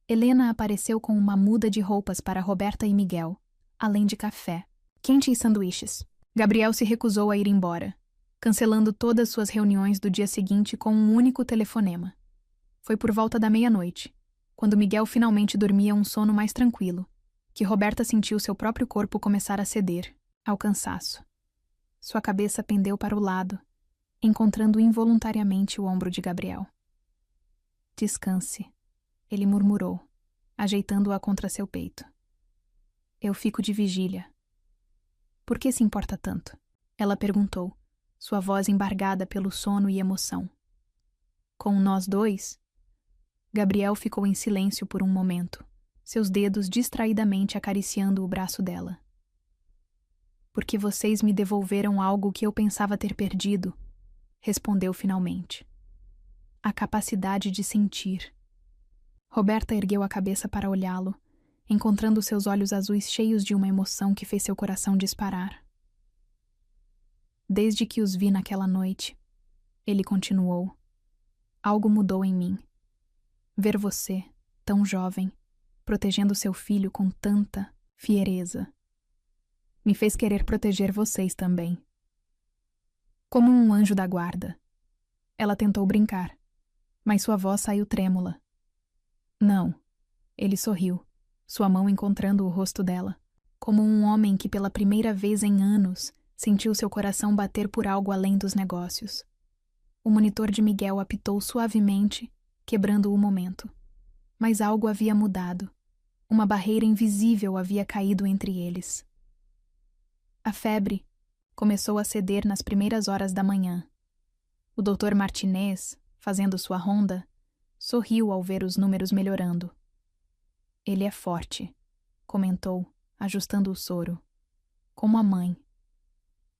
Helena apareceu com uma muda de roupas para Roberta e Miguel, além de café, quente e sanduíches. Gabriel se recusou a ir embora, cancelando todas suas reuniões do dia seguinte com um único telefonema. Foi por volta da meia-noite, quando Miguel finalmente dormia um sono mais tranquilo, que Roberta sentiu seu próprio corpo começar a ceder ao cansaço. Sua cabeça pendeu para o lado, encontrando involuntariamente o ombro de Gabriel. Descanse, ele murmurou, ajeitando-a contra seu peito. Eu fico de vigília. Por que se importa tanto? Ela perguntou, sua voz embargada pelo sono e emoção. Com nós dois? Gabriel ficou em silêncio por um momento, seus dedos distraidamente acariciando o braço dela. Porque vocês me devolveram algo que eu pensava ter perdido, respondeu finalmente. A capacidade de sentir. Roberta ergueu a cabeça para olhá-lo, encontrando seus olhos azuis cheios de uma emoção que fez seu coração disparar. Desde que os vi naquela noite, ele continuou, algo mudou em mim. Ver você, tão jovem, protegendo seu filho com tanta fiereza, me fez querer proteger vocês também. Como um anjo da guarda. Ela tentou brincar, mas sua voz saiu trêmula. Não, ele sorriu, sua mão encontrando o rosto dela, como um homem que pela primeira vez em anos sentiu seu coração bater por algo além dos negócios. O monitor de Miguel apitou suavemente, quebrando o momento. Mas algo havia mudado. Uma barreira invisível havia caído entre eles. A febre começou a ceder nas primeiras horas da manhã. O Dr. Martinez, fazendo sua ronda, sorriu ao ver os números melhorando. Ele é forte, comentou, ajustando o soro. Como a mãe.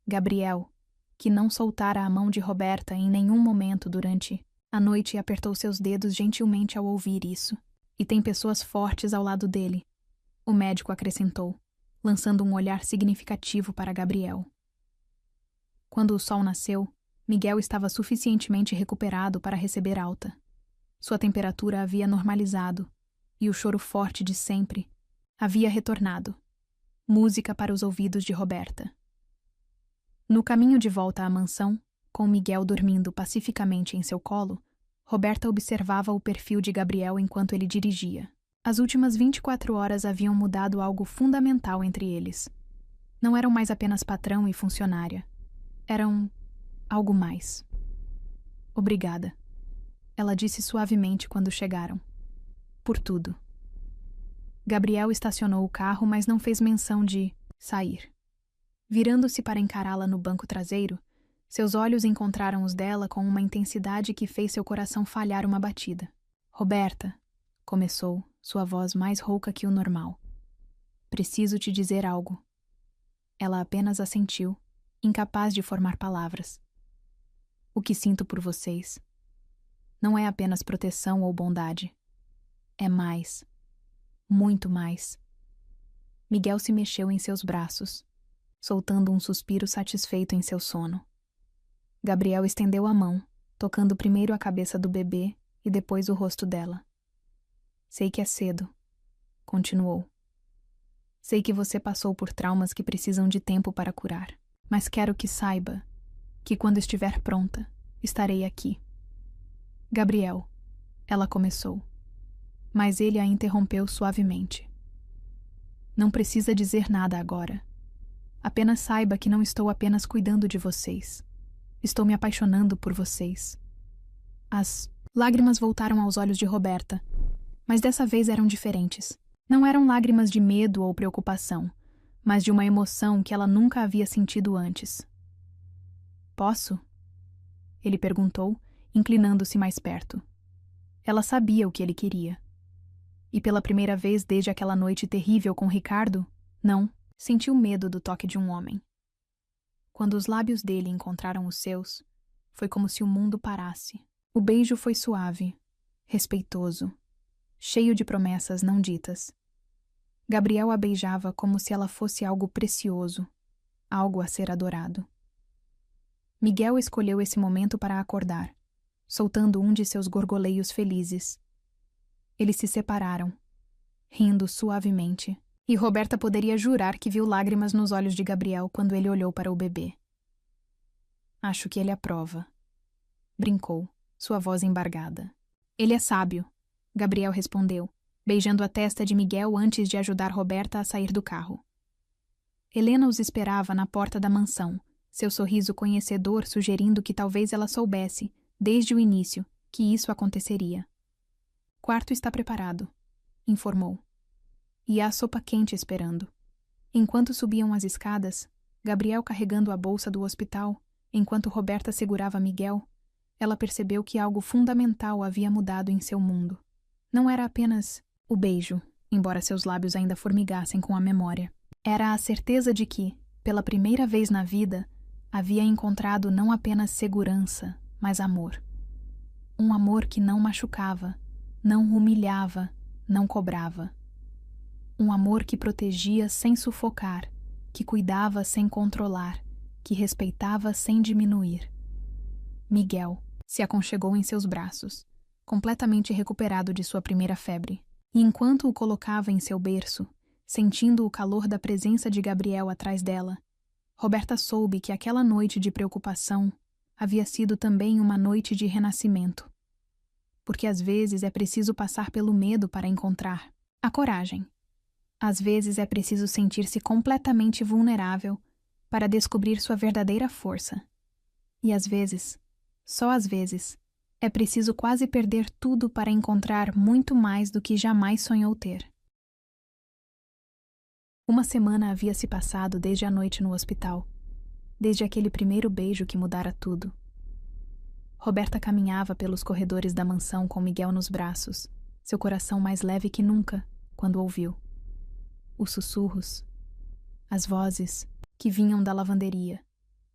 Gabriel, que não soltara a mão de Roberta em nenhum momento durante a noite, apertou seus dedos gentilmente ao ouvir isso. E tem pessoas fortes ao lado dele, o médico acrescentou, lançando um olhar significativo para Gabriel. Quando o sol nasceu, Miguel estava suficientemente recuperado para receber alta. Sua temperatura havia normalizado, e o choro forte de sempre havia retornado. Música para os ouvidos de Roberta. No caminho de volta à mansão, com Miguel dormindo pacificamente em seu colo, Roberta observava o perfil de Gabriel enquanto ele dirigia. As últimas 24 horas haviam mudado algo fundamental entre eles. Não eram mais apenas patrão e funcionária. Eram algo mais. Obrigada, ela disse suavemente quando chegaram. Por tudo. Gabriel estacionou o carro, mas não fez menção de sair. Virando-se para encará-la no banco traseiro, seus olhos encontraram os dela com uma intensidade que fez seu coração falhar uma batida. Roberta, começou, sua voz mais rouca que o normal. Preciso te dizer algo. Ela apenas assentiu, incapaz de formar palavras. O que sinto por vocês não é apenas proteção ou bondade. É mais. Muito mais. Miguel se mexeu em seus braços, soltando um suspiro satisfeito em seu sono. Gabriel estendeu a mão, tocando primeiro a cabeça do bebê e depois o rosto dela. Sei que é cedo, continuou. Sei que você passou por traumas que precisam de tempo para curar, mas quero que saiba que quando estiver pronta, estarei aqui. Gabriel, ela começou, mas ele a interrompeu suavemente. Não precisa dizer nada agora. Apenas saiba que não estou apenas cuidando de vocês. Estou me apaixonando por vocês. As lágrimas voltaram aos olhos de Roberta, mas dessa vez eram diferentes. Não eram lágrimas de medo ou preocupação, mas de uma emoção que ela nunca havia sentido antes. Posso? Ele perguntou, inclinando-se mais perto. Ela sabia o que ele queria. E pela primeira vez desde aquela noite terrível com Ricardo, não, sentiu medo do toque de um homem. Quando os lábios dele encontraram os seus, Foi como se o mundo parasse. O beijo foi suave, respeitoso, cheio de promessas não ditas. Gabriel a beijava como se ela fosse algo precioso, algo a ser adorado. Miguel escolheu esse momento para acordar, soltando um de seus gorgoleios felizes. Eles se separaram, rindo suavemente, e Roberta poderia jurar que viu lágrimas nos olhos de Gabriel quando ele olhou para o bebê. Acho que ele aprova. Brincou, sua voz embargada. Ele é sábio, Gabriel respondeu, beijando a testa de Miguel antes de ajudar Roberta a sair do carro. Helena os esperava na porta da mansão, seu sorriso conhecedor sugerindo que talvez ela soubesse, desde o início, que isso aconteceria. Quarto está preparado, informou. E há sopa quente esperando. Enquanto subiam as escadas, Gabriel carregando a bolsa do hospital, enquanto Roberta segurava Miguel, ela percebeu que algo fundamental havia mudado em seu mundo. Não era apenas o beijo, embora seus lábios ainda formigassem com a memória. Era a certeza de que, pela primeira vez na vida, havia encontrado não apenas segurança, mas amor. Um amor que não machucava, não humilhava, não cobrava. Um amor que protegia sem sufocar, que cuidava sem controlar, que respeitava sem diminuir. Miguel se aconchegou em seus braços, completamente recuperado de sua primeira febre. E enquanto o colocava em seu berço, sentindo o calor da presença de Gabriel atrás dela, Roberta soube que aquela noite de preocupação havia sido também uma noite de renascimento. Porque às vezes é preciso passar pelo medo para encontrar a coragem. Às vezes é preciso sentir-se completamente vulnerável para descobrir sua verdadeira força. E às vezes, só às vezes, é preciso quase perder tudo para encontrar muito mais do que jamais sonhou ter. Uma semana havia se passado desde a noite no hospital, desde aquele primeiro beijo que mudara tudo. Roberta caminhava pelos corredores da mansão com Miguel nos braços, seu coração mais leve que nunca, quando ouviu. Os sussurros, as vozes que vinham da lavanderia,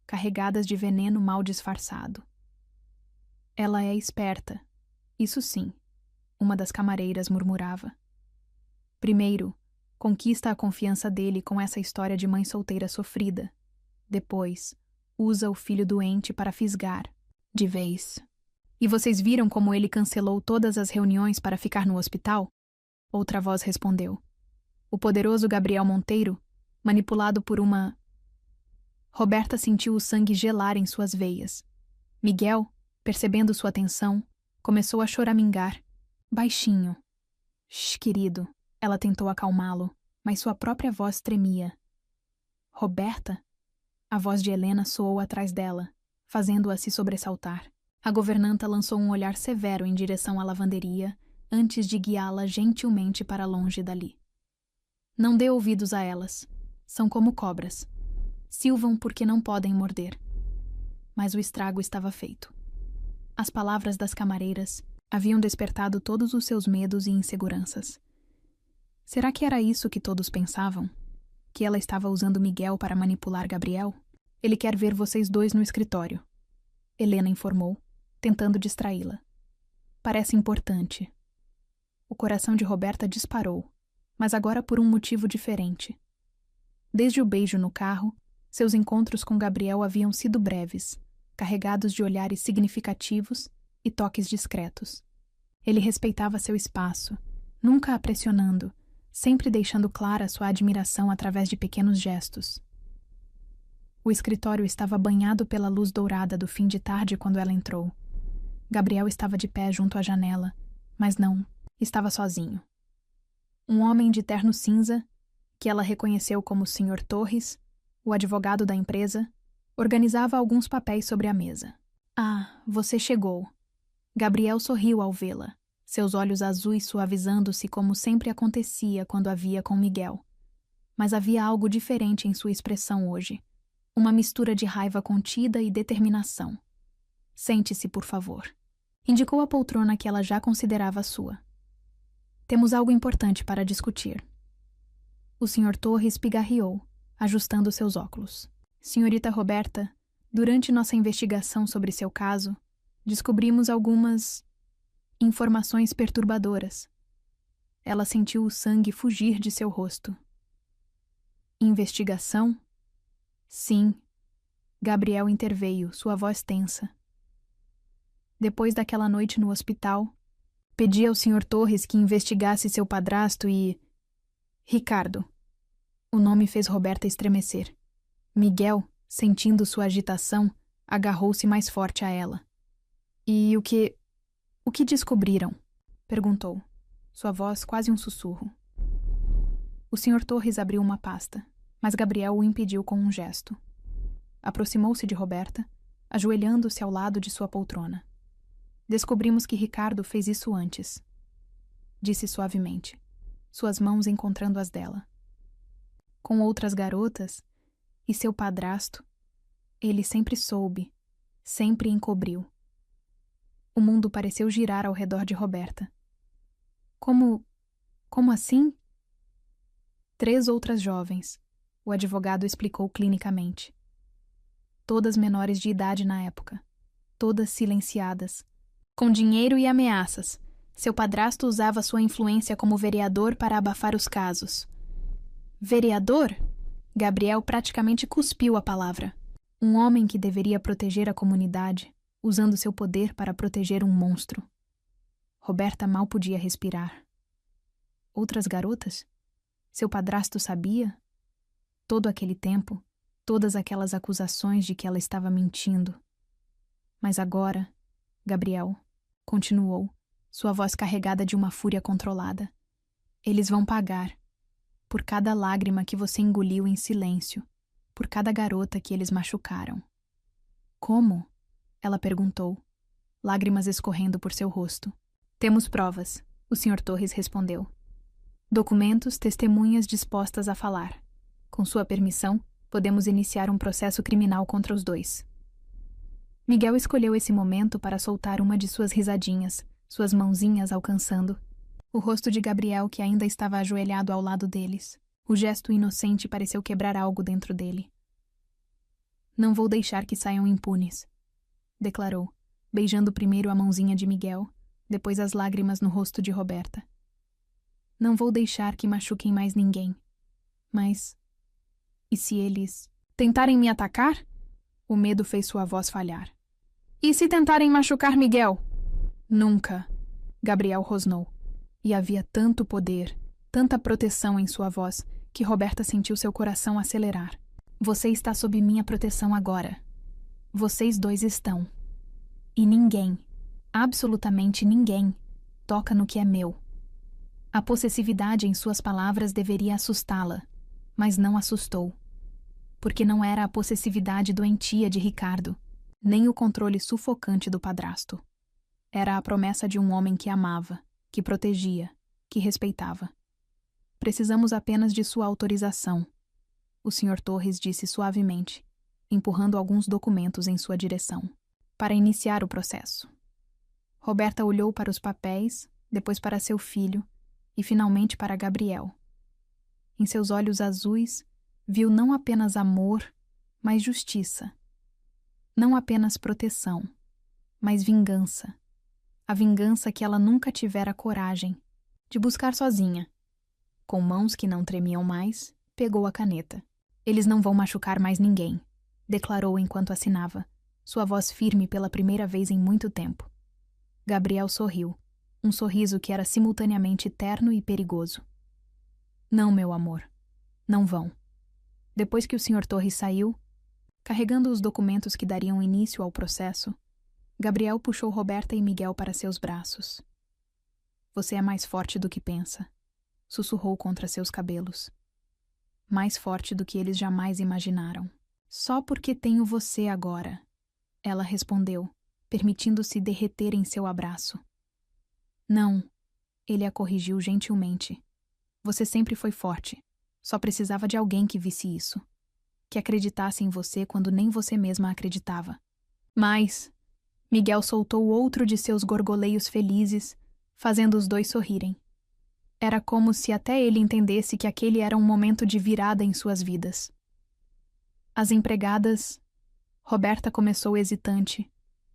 carregadas de veneno mal disfarçado. Ela é esperta, isso sim, uma das camareiras murmurava. Primeiro, conquista a confiança dele com essa história de mãe solteira sofrida. Depois, usa o filho doente para fisgar, de vez. E vocês viram como ele cancelou todas as reuniões para ficar no hospital? Outra voz respondeu. O poderoso Gabriel Monteiro, manipulado por uma... Roberta sentiu o sangue gelar em suas veias. Miguel, percebendo sua tensão, começou a choramingar, baixinho. Shh, querido, ela tentou acalmá-lo, mas sua própria voz tremia. Roberta? A voz de Helena soou atrás dela, fazendo-a se sobressaltar. A governanta lançou um olhar severo em direção à lavanderia, antes de guiá-la gentilmente para longe dali. Não dê ouvidos a elas. São como cobras. Silvam porque não podem morder. Mas o estrago estava feito. As palavras das camareiras haviam despertado todos os seus medos e inseguranças. Será que era isso que todos pensavam? Que ela estava usando Miguel para manipular Gabriel? Ele quer ver vocês dois no escritório, Helena informou, tentando distraí-la. Parece importante. O coração de Roberta disparou, mas agora por um motivo diferente. Desde o beijo no carro, seus encontros com Gabriel haviam sido breves, carregados de olhares significativos e toques discretos. Ele respeitava seu espaço, nunca a pressionando, sempre deixando clara sua admiração através de pequenos gestos. O escritório estava banhado pela luz dourada do fim de tarde quando ela entrou. Gabriel estava de pé junto à janela, mas não, estava sozinho. Um homem de terno cinza, que ela reconheceu como o Sr. Torres, o advogado da empresa, organizava alguns papéis sobre a mesa. Ah, você chegou. Gabriel sorriu ao vê-la, seus olhos azuis suavizando-se como sempre acontecia quando a via com Miguel. Mas havia algo diferente em sua expressão hoje. Uma mistura de raiva contida e determinação. Sente-se, por favor. Indicou a poltrona que ela já considerava sua. Temos algo importante para discutir. O Sr. Torres pigarreou, ajustando seus óculos. Senhorita Roberta, Durante nossa investigação sobre seu caso, descobrimos algumas informações perturbadoras. Ela sentiu o sangue fugir de seu rosto. Investigação? Sim. Gabriel interveio, sua voz tensa. Depois daquela noite no hospital, pedi ao Sr. Torres que investigasse seu padrasto e... Ricardo. O nome fez Roberta estremecer. Miguel, sentindo sua agitação, agarrou-se mais forte a ela. E o que descobriram? Perguntou, sua voz quase um sussurro. O Sr. Torres abriu uma pasta, mas Gabriel o impediu com um gesto. Aproximou-se de Roberta, ajoelhando-se ao lado de sua poltrona. Descobrimos que Ricardo fez isso antes. Disse suavemente, suas mãos encontrando as dela. Com outras garotas e seu padrasto, ele sempre soube, sempre encobriu. O mundo pareceu girar ao redor de Roberta. Como assim? 3 outras jovens, o advogado explicou clinicamente. Todas menores de idade na época. Todas silenciadas. Com dinheiro e ameaças. Seu padrasto usava sua influência como vereador para abafar os casos. Vereador? Gabriel praticamente cuspiu a palavra. Um homem que deveria proteger a comunidade, usando seu poder para proteger um monstro. Roberta mal podia respirar. Outras garotas? Seu padrasto sabia? Todo aquele tempo, todas aquelas acusações de que ela estava mentindo. Mas agora, Gabriel, continuou, sua voz carregada de uma fúria controlada. Eles vão pagar. Por cada lágrima que você engoliu em silêncio, por cada garota que eles machucaram. Como? Ela perguntou, lágrimas escorrendo por seu rosto. Temos provas, o Sr. Torres respondeu. Documentos, testemunhas dispostas a falar. Com sua permissão, podemos iniciar um processo criminal contra os 2. Miguel escolheu esse momento para soltar uma de suas risadinhas, suas mãozinhas alcançando o rosto de Gabriel, que ainda estava ajoelhado ao lado deles. O gesto inocente pareceu quebrar algo dentro dele. Não vou deixar que saiam impunes, declarou, beijando primeiro a mãozinha de Miguel, depois as lágrimas no rosto de Roberta. Não vou deixar que machuquem mais ninguém. Mas... e se eles tentarem me atacar? O medo fez sua voz falhar. E se tentarem machucar Miguel? Nunca, Gabriel rosnou. E havia tanto poder, tanta proteção em sua voz, que Roberta sentiu seu coração acelerar. Você está sob minha proteção agora. Vocês 2 estão. E ninguém, absolutamente ninguém, toca no que é meu. A possessividade em suas palavras deveria assustá-la, mas não assustou. Porque não era a possessividade doentia de Ricardo, nem o controle sufocante do padrasto. Era a promessa de um homem que amava, que protegia, que respeitava. Precisamos apenas de sua autorização, o Sr. Torres disse suavemente, empurrando alguns documentos em sua direção, para iniciar o processo. Roberta olhou para os papéis, depois para seu filho e finalmente para Gabriel. Em seus olhos azuis, viu não apenas amor, mas justiça. Não apenas proteção, mas vingança. A vingança que ela nunca tivera coragem de buscar sozinha. Com mãos que não tremiam mais, pegou a caneta. Eles não vão machucar mais ninguém, declarou enquanto assinava, sua voz firme pela primeira vez em muito tempo. Gabriel sorriu, um sorriso que era simultaneamente terno e perigoso. Não, meu amor, não vão. Depois que o Sr. Torres saiu, carregando os documentos que dariam início ao processo, Gabriel puxou Roberta e Miguel para seus braços. Você é mais forte do que pensa, sussurrou contra seus cabelos. Mais forte do que eles jamais imaginaram. Só porque tenho você agora, ela respondeu, permitindo-se derreter em seu abraço. Não, ele a corrigiu gentilmente. Você sempre foi forte. Só precisava de alguém que visse isso. Que acreditasse em você quando nem você mesma acreditava. Mas... Miguel soltou outro de seus gorgoleios felizes, fazendo os 2 sorrirem. Era como se até ele entendesse que aquele era um momento de virada em suas vidas. As empregadas... Roberta começou hesitante,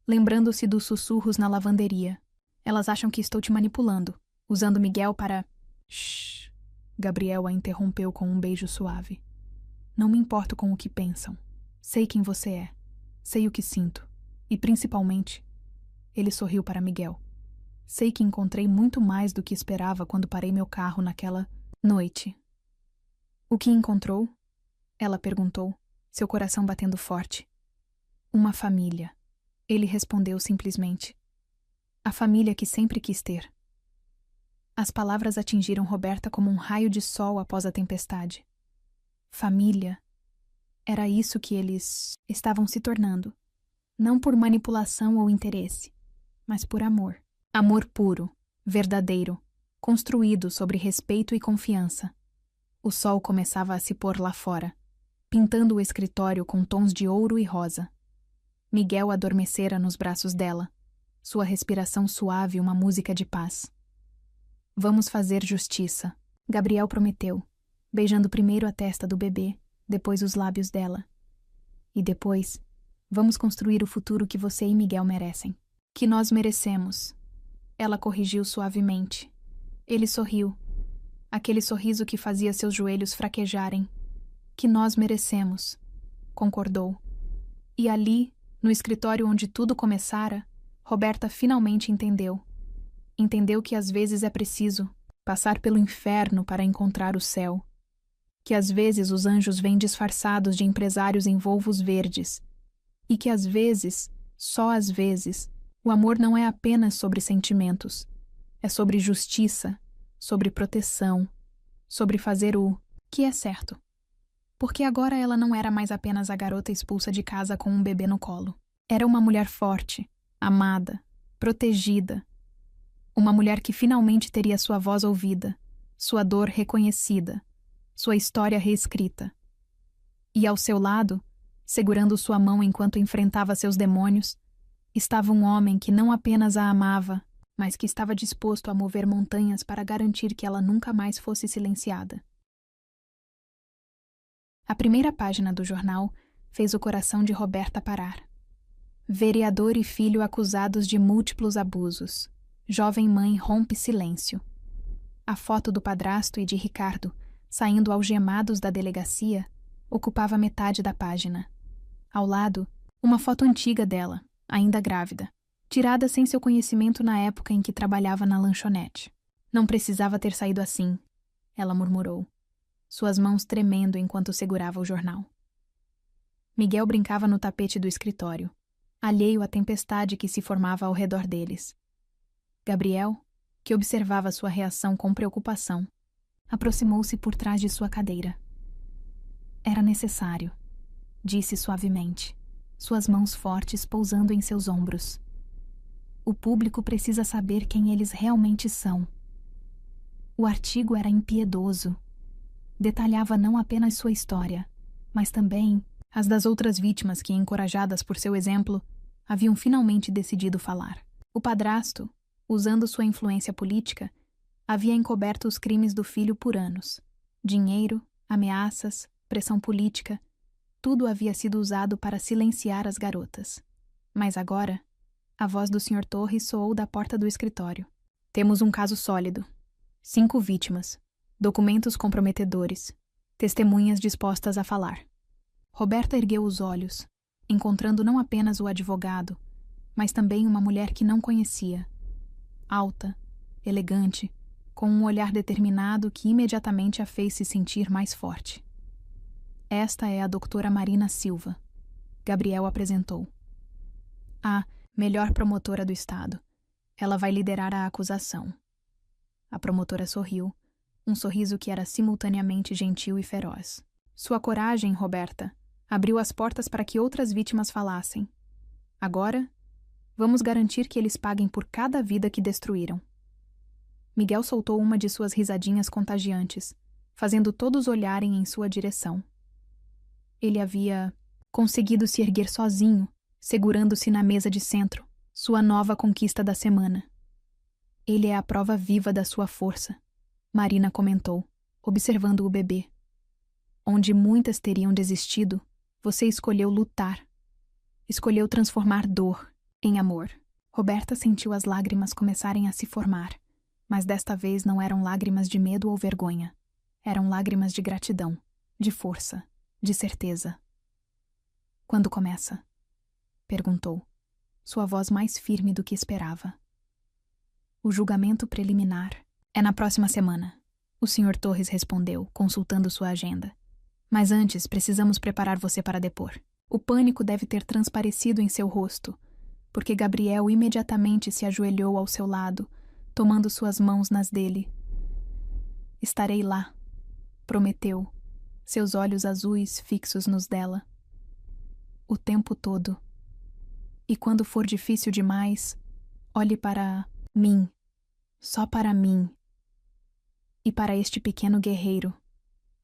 lembrando-se dos sussurros na lavanderia. Elas acham que estou te manipulando, usando Miguel para... Shhh. Gabriel a interrompeu com um beijo suave. Não me importo com o que pensam. Sei quem você é. Sei o que sinto. E, principalmente, ele sorriu para Miguel. Sei que encontrei muito mais do que esperava quando parei meu carro naquela noite. O que encontrou? Ela perguntou, seu coração batendo forte. Uma família. Ele respondeu simplesmente. A família que sempre quis ter. As palavras atingiram Roberta como um raio de sol após a tempestade. Família. Era isso que eles estavam se tornando. Não por manipulação ou interesse, mas por amor. Amor puro, verdadeiro, construído sobre respeito e confiança. O sol começava a se pôr lá fora, pintando o escritório com tons de ouro e rosa. Miguel adormecera nos braços dela, sua respiração suave uma música de paz. Vamos fazer justiça, Gabriel prometeu, beijando primeiro a testa do bebê, depois os lábios dela. E depois, vamos construir o futuro que você e Miguel merecem. Que nós merecemos. Ela corrigiu suavemente. Ele sorriu. Aquele sorriso que fazia seus joelhos fraquejarem. Que nós merecemos, concordou. E ali, no escritório onde tudo começara, Roberta finalmente entendeu. Entendeu que às vezes é preciso passar pelo inferno para encontrar o céu. Que às vezes os anjos vêm disfarçados de empresários em volvos verdes. E que às vezes, só às vezes, o amor não é apenas sobre sentimentos. É sobre justiça, sobre proteção, sobre fazer o que é certo. Porque agora ela não era mais apenas a garota expulsa de casa com um bebê no colo. Era uma mulher forte, amada, protegida. Uma mulher que finalmente teria sua voz ouvida, sua dor reconhecida, sua história reescrita. E ao seu lado, segurando sua mão enquanto enfrentava seus demônios, estava um homem que não apenas a amava, mas que estava disposto a mover montanhas para garantir que ela nunca mais fosse silenciada. A primeira página do jornal fez o coração de Roberta parar. Vereador e filho acusados de múltiplos abusos. Jovem mãe rompe silêncio. A foto do padrasto e de Ricardo, saindo algemados da delegacia, ocupava metade da página. Ao lado, uma foto antiga dela, ainda grávida, tirada sem seu conhecimento na época em que trabalhava na lanchonete. Não precisava ter saído assim, ela murmurou, suas mãos tremendo enquanto segurava o jornal. Miguel brincava no tapete do escritório, alheio à tempestade que se formava ao redor deles. Gabriel, que observava sua reação com preocupação, aproximou-se por trás de sua cadeira. Era necessário, disse suavemente, suas mãos fortes pousando em seus ombros. O público precisa saber quem eles realmente são. O artigo era impiedoso. Detalhava não apenas sua história, mas também as das outras vítimas que, encorajadas por seu exemplo, haviam finalmente decidido falar. O padrasto, usando sua influência política, havia encoberto os crimes do filho por anos. Dinheiro, ameaças, pressão política, tudo havia sido usado para silenciar as garotas. Mas agora, a voz do Sr. Torres soou da porta do escritório. Temos um caso sólido. 5 vítimas. Documentos comprometedores. Testemunhas dispostas a falar. Roberta ergueu os olhos, encontrando não apenas o advogado, mas também uma mulher que não conhecia. Alta, elegante, com um olhar determinado que imediatamente a fez se sentir mais forte. Esta é a doutora Marina Silva. Gabriel apresentou. A melhor promotora do estado. Ela vai liderar a acusação. A promotora sorriu, um sorriso que era simultaneamente gentil e feroz. Sua coragem, Roberta, abriu as portas para que outras vítimas falassem. Agora, vamos garantir que eles paguem por cada vida que destruíram. Miguel soltou uma de suas risadinhas contagiantes, fazendo todos olharem em sua direção. Ele havia conseguido se erguer sozinho, segurando-se na mesa de centro, sua nova conquista da semana. Ele é a prova viva da sua força, Marina comentou, observando o bebê. Onde muitas teriam desistido, você escolheu lutar. Escolheu transformar dor em amor. Roberta sentiu as lágrimas começarem a se formar, mas desta vez não eram lágrimas de medo ou vergonha. Eram lágrimas de gratidão, de força, de certeza. Quando começa? Perguntou, sua voz mais firme do que esperava. O julgamento preliminar é na próxima semana, o Sr. Torres respondeu, consultando sua agenda. Mas antes, precisamos preparar você para depor. O pânico deve ter transparecido em seu rosto, porque Gabriel imediatamente se ajoelhou ao seu lado, tomando suas mãos nas dele. Estarei lá, prometeu, seus olhos azuis fixos nos dela. O tempo todo. E quando for difícil demais, olhe para mim, só para mim. E para este pequeno guerreiro,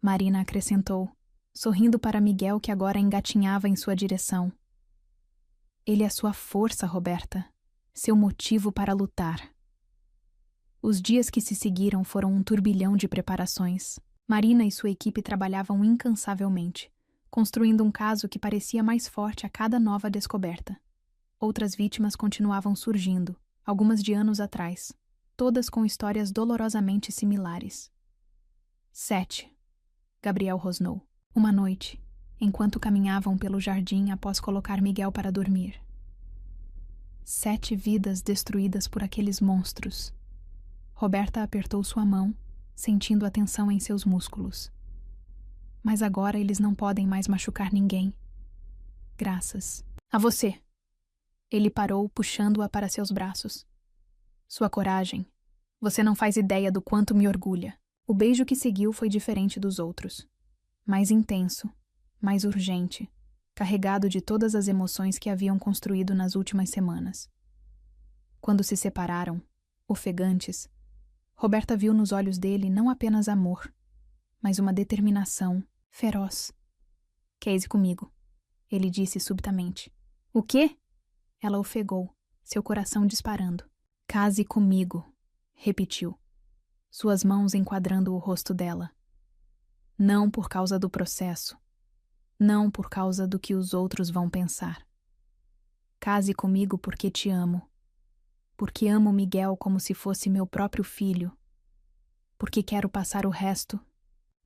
Marina acrescentou, sorrindo para Miguel que agora engatinhava em sua direção. Ele é sua força, Roberta, seu motivo para lutar. Os dias que se seguiram foram um turbilhão de preparações. Marina e sua equipe trabalhavam incansavelmente, construindo um caso que parecia mais forte a cada nova descoberta. Outras vítimas continuavam surgindo, algumas de anos atrás, todas com histórias dolorosamente similares. 7. Gabriel rosnou. Uma noite, enquanto caminhavam pelo jardim após colocar Miguel para dormir. 7 vidas destruídas por aqueles monstros. Roberta apertou sua mão, sentindo a tensão em seus músculos. Mas agora eles não podem mais machucar ninguém. Graças a você. Ele parou, puxando-a para seus braços. Sua coragem. Você não faz ideia do quanto me orgulha. O beijo que seguiu foi diferente dos outros. Mais intenso, mais urgente, carregado de todas as emoções que haviam construído nas últimas semanas. Quando se separaram, ofegantes, Roberta viu nos olhos dele não apenas amor, mas uma determinação feroz. Case comigo, ele disse subitamente. O quê? Ela ofegou, seu coração disparando. Case comigo, repetiu, suas mãos enquadrando o rosto dela. Não por causa do processo. Não por causa do que os outros vão pensar. Case comigo porque te amo. Porque amo Miguel como se fosse meu próprio filho. Porque quero passar o resto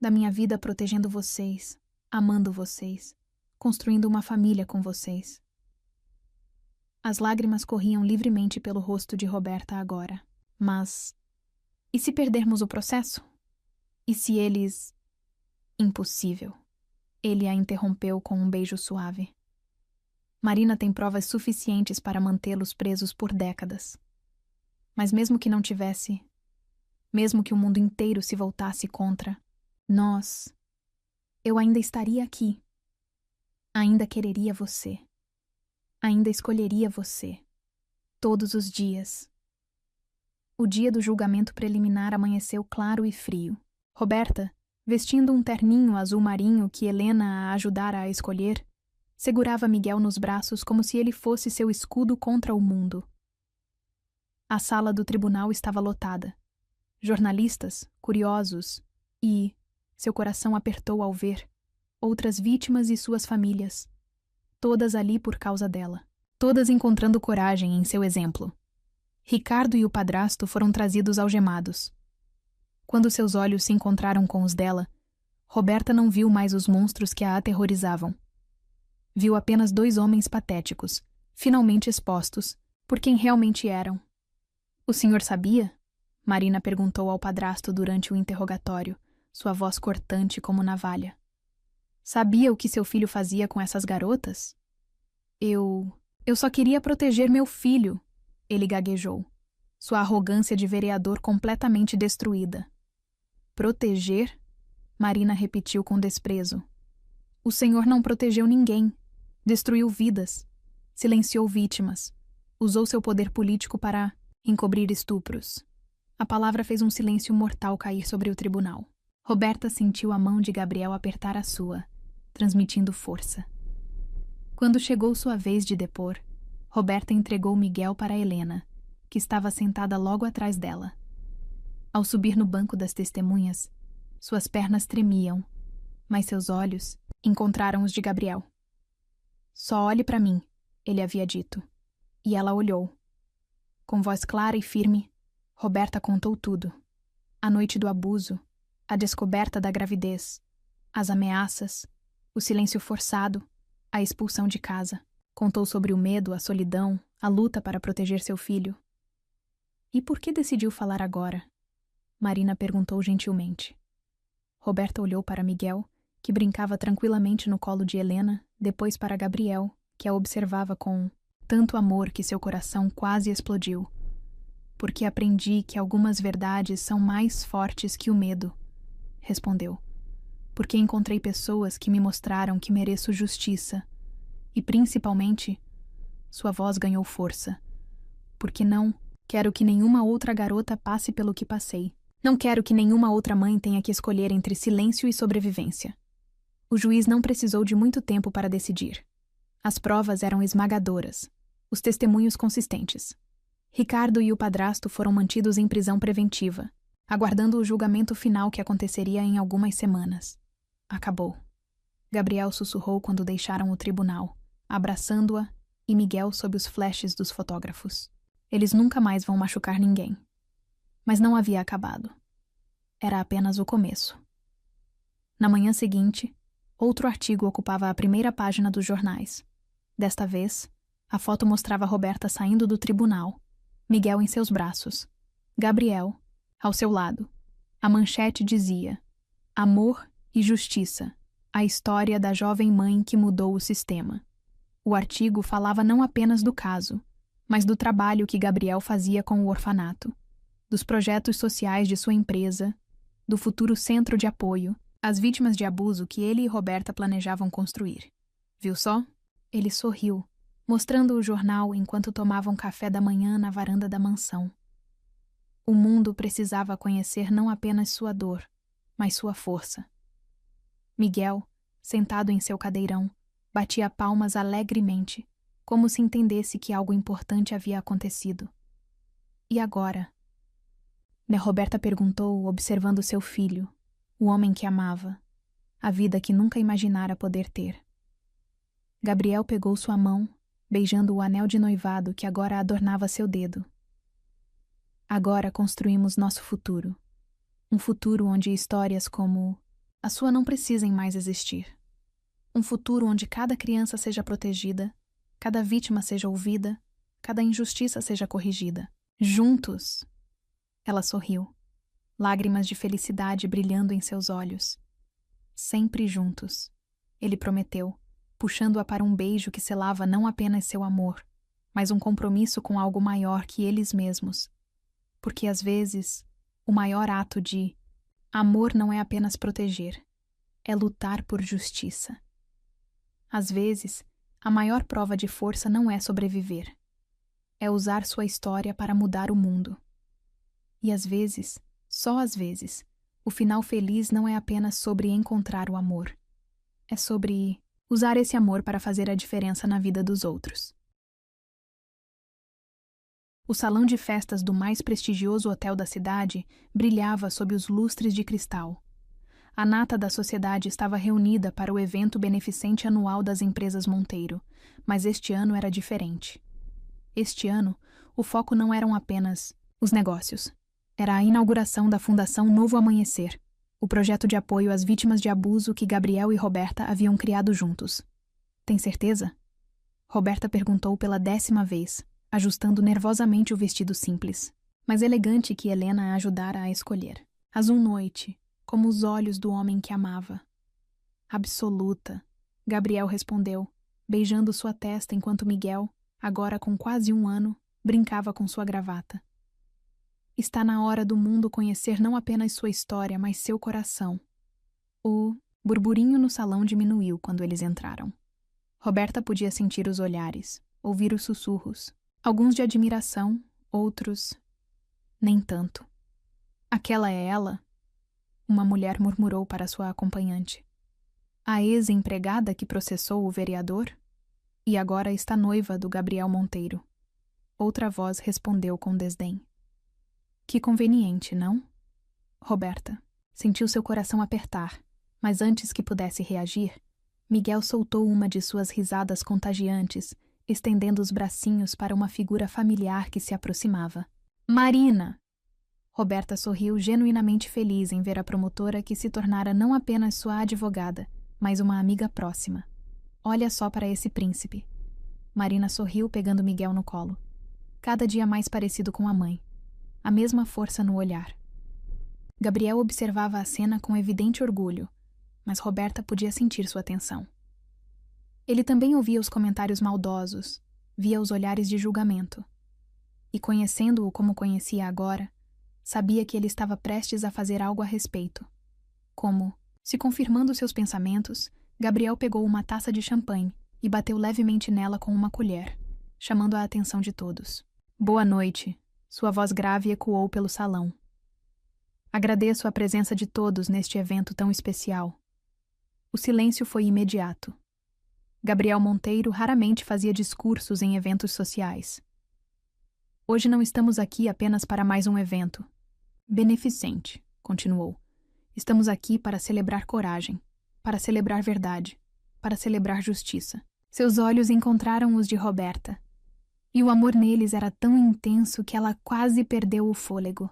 da minha vida protegendo vocês, amando vocês, construindo uma família com vocês. As lágrimas corriam livremente pelo rosto de Roberta agora. Mas, e se perdermos o processo? E se eles... Impossível. Ele a interrompeu com um beijo suave. Marina tem provas suficientes para mantê-los presos por décadas. Mas mesmo que não tivesse, mesmo que o mundo inteiro se voltasse contra nós, eu ainda estaria aqui. Ainda quereria você. Ainda escolheria você. Todos os dias. O dia do julgamento preliminar amanheceu claro e frio. Roberta, vestindo um terninho azul marinho que Helena a ajudara a escolher, segurava Miguel nos braços como se ele fosse seu escudo contra o mundo. A sala do tribunal estava lotada. Jornalistas, curiosos e, seu coração apertou ao ver, outras vítimas e suas famílias. Todas ali por causa dela. Todas encontrando coragem em seu exemplo. Ricardo e o padrasto foram trazidos algemados. Quando seus olhos se encontraram com os dela, Roberta não viu mais os monstros que a aterrorizavam. Viu apenas 2 homens patéticos, finalmente expostos, por quem realmente eram. O senhor sabia? Marina perguntou ao padrasto durante o interrogatório, sua voz cortante como navalha. Sabia o que seu filho fazia com essas garotas? Eu só queria proteger meu filho, ele gaguejou, sua arrogância de vereador completamente destruída. Proteger? Marina repetiu com desprezo. O senhor não protegeu ninguém. Destruiu vidas. Silenciou vítimas. Usou seu poder político para encobrir estupros. A palavra fez um silêncio mortal cair sobre o tribunal. Roberta sentiu a mão de Gabriel apertar a sua, transmitindo força. Quando chegou sua vez de depor, Roberta entregou Miguel para Helena, que estava sentada logo atrás dela. Ao subir no banco das testemunhas, suas pernas tremiam, mas seus olhos encontraram os de Gabriel. Só olhe para mim, ele havia dito. E ela olhou. Com voz clara e firme, Roberta contou tudo. A noite do abuso, a descoberta da gravidez, as ameaças, o silêncio forçado, a expulsão de casa. Contou sobre o medo, a solidão, a luta para proteger seu filho. E por que decidiu falar agora? Marina perguntou gentilmente. Roberta olhou para Miguel, que brincava tranquilamente no colo de Helena, depois para Gabriel, que a observava com tanto amor que seu coração quase explodiu. Porque aprendi que algumas verdades são mais fortes que o medo, respondeu. Porque encontrei pessoas que me mostraram que mereço justiça. E, principalmente, sua voz ganhou força. Porque não quero que nenhuma outra garota passe pelo que passei. Não quero que nenhuma outra mãe tenha que escolher entre silêncio e sobrevivência. O juiz não precisou de muito tempo para decidir. As provas eram esmagadoras, os testemunhos consistentes. Ricardo e o padrasto foram mantidos em prisão preventiva, aguardando o julgamento final que aconteceria em algumas semanas. Acabou. Gabriel sussurrou quando deixaram o tribunal, abraçando-a e Miguel sob os flashes dos fotógrafos. Eles nunca mais vão machucar ninguém. Mas não havia acabado. Era apenas o começo. Na manhã seguinte, outro artigo ocupava a primeira página dos jornais. Desta vez, a foto mostrava Roberta saindo do tribunal, Miguel em seus braços, Gabriel ao seu lado. A manchete dizia: Amor e Justiça, a história da jovem mãe que mudou o sistema. O artigo falava não apenas do caso, mas do trabalho que Gabriel fazia com o orfanato, dos projetos sociais de sua empresa, do futuro centro de apoio, às vítimas de abuso que ele e Roberta planejavam construir. Viu só? Ele sorriu, mostrando o jornal enquanto tomavam café da manhã na varanda da mansão. O mundo precisava conhecer não apenas sua dor, mas sua força. Miguel, sentado em seu cadeirão, batia palmas alegremente, como se entendesse que algo importante havia acontecido. E agora? Roberta perguntou, observando seu filho, o homem que amava, a vida que nunca imaginara poder ter. Gabriel pegou sua mão, beijando o anel de noivado que agora adornava seu dedo. Agora construímos nosso futuro. Um futuro onde histórias como a sua não precisem mais existir. Um futuro onde cada criança seja protegida, cada vítima seja ouvida, cada injustiça seja corrigida. Juntos! Ela sorriu, lágrimas de felicidade brilhando em seus olhos. Sempre juntos, ele prometeu, puxando-a para um beijo que selava não apenas seu amor, mas um compromisso com algo maior que eles mesmos. Porque às vezes, o maior ato de amor não é apenas proteger, é lutar por justiça. Às vezes, a maior prova de força não é sobreviver, é usar sua história para mudar o mundo. E às vezes, só às vezes, o final feliz não é apenas sobre encontrar o amor. É sobre usar esse amor para fazer a diferença na vida dos outros. O salão de festas do mais prestigioso hotel da cidade brilhava sob os lustres de cristal. A nata da sociedade estava reunida para o evento beneficente anual das empresas Monteiro, mas este ano era diferente. Este ano, o foco não eram apenas os negócios. Era a inauguração da Fundação Novo Amanhecer, o projeto de apoio às vítimas de abuso que Gabriel e Roberta haviam criado juntos. Tem certeza? Roberta perguntou pela 10ª vez, ajustando nervosamente o vestido simples, mas elegante que Helena a ajudara a escolher. Azul noite, como os olhos do homem que amava. Absoluta, Gabriel respondeu, beijando sua testa enquanto Miguel, agora com quase 1 ano, brincava com sua gravata. Está na hora do mundo conhecer não apenas sua história, mas seu coração. O burburinho no salão diminuiu quando eles entraram. Roberta podia sentir os olhares, ouvir os sussurros, alguns de admiração, outros nem tanto. Aquela é ela? Uma mulher murmurou para sua acompanhante. A ex-empregada que processou o vereador? E agora está noiva do Gabriel Monteiro. Outra voz respondeu com desdém. Que conveniente, não? Roberta sentiu seu coração apertar, mas antes que pudesse reagir, Miguel soltou uma de suas risadas contagiantes estendendo os bracinhos para uma figura familiar que se aproximava. Marina! Roberta sorriu genuinamente feliz em ver a promotora que se tornara não apenas sua advogada, mas uma amiga próxima. Olha só para esse príncipe. Marina sorriu pegando Miguel no colo. Cada dia mais parecido com a mãe. A mesma força no olhar. Gabriel observava a cena com evidente orgulho, mas Roberta podia sentir sua tensão. Ele também ouvia os comentários maldosos, via os olhares de julgamento. E conhecendo-o como conhecia agora, sabia que ele estava prestes a fazer algo a respeito. Como, se confirmando seus pensamentos, Gabriel pegou uma taça de champanhe e bateu levemente nela com uma colher, chamando a atenção de todos. Boa noite, sua voz grave ecoou pelo salão. Agradeço a presença de todos neste evento tão especial. O silêncio foi imediato. Gabriel Monteiro raramente fazia discursos em eventos sociais. Hoje não estamos aqui apenas para mais um evento. Beneficente, continuou. Estamos aqui para celebrar coragem, para celebrar verdade, para celebrar justiça. Seus olhos encontraram os de Roberta. E o amor neles era tão intenso que ela quase perdeu o fôlego.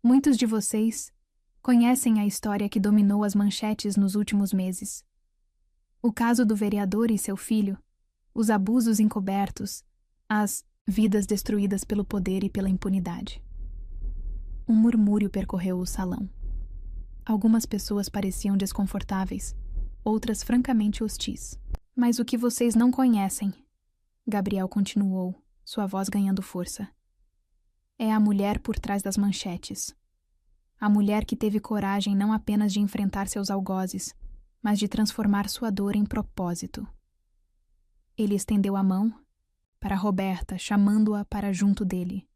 Muitos de vocês conhecem a história que dominou as manchetes nos últimos meses. O caso do vereador e seu filho, os abusos encobertos, as vidas destruídas pelo poder e pela impunidade. Um murmúrio percorreu o salão. Algumas pessoas pareciam desconfortáveis, outras francamente hostis. Mas o que vocês não conhecem, Gabriel continuou, sua voz ganhando força, é a mulher por trás das manchetes. A mulher que teve coragem não apenas de enfrentar seus algozes, mas de transformar sua dor em propósito. Ele estendeu a mão para Roberta, chamando-a para junto dele.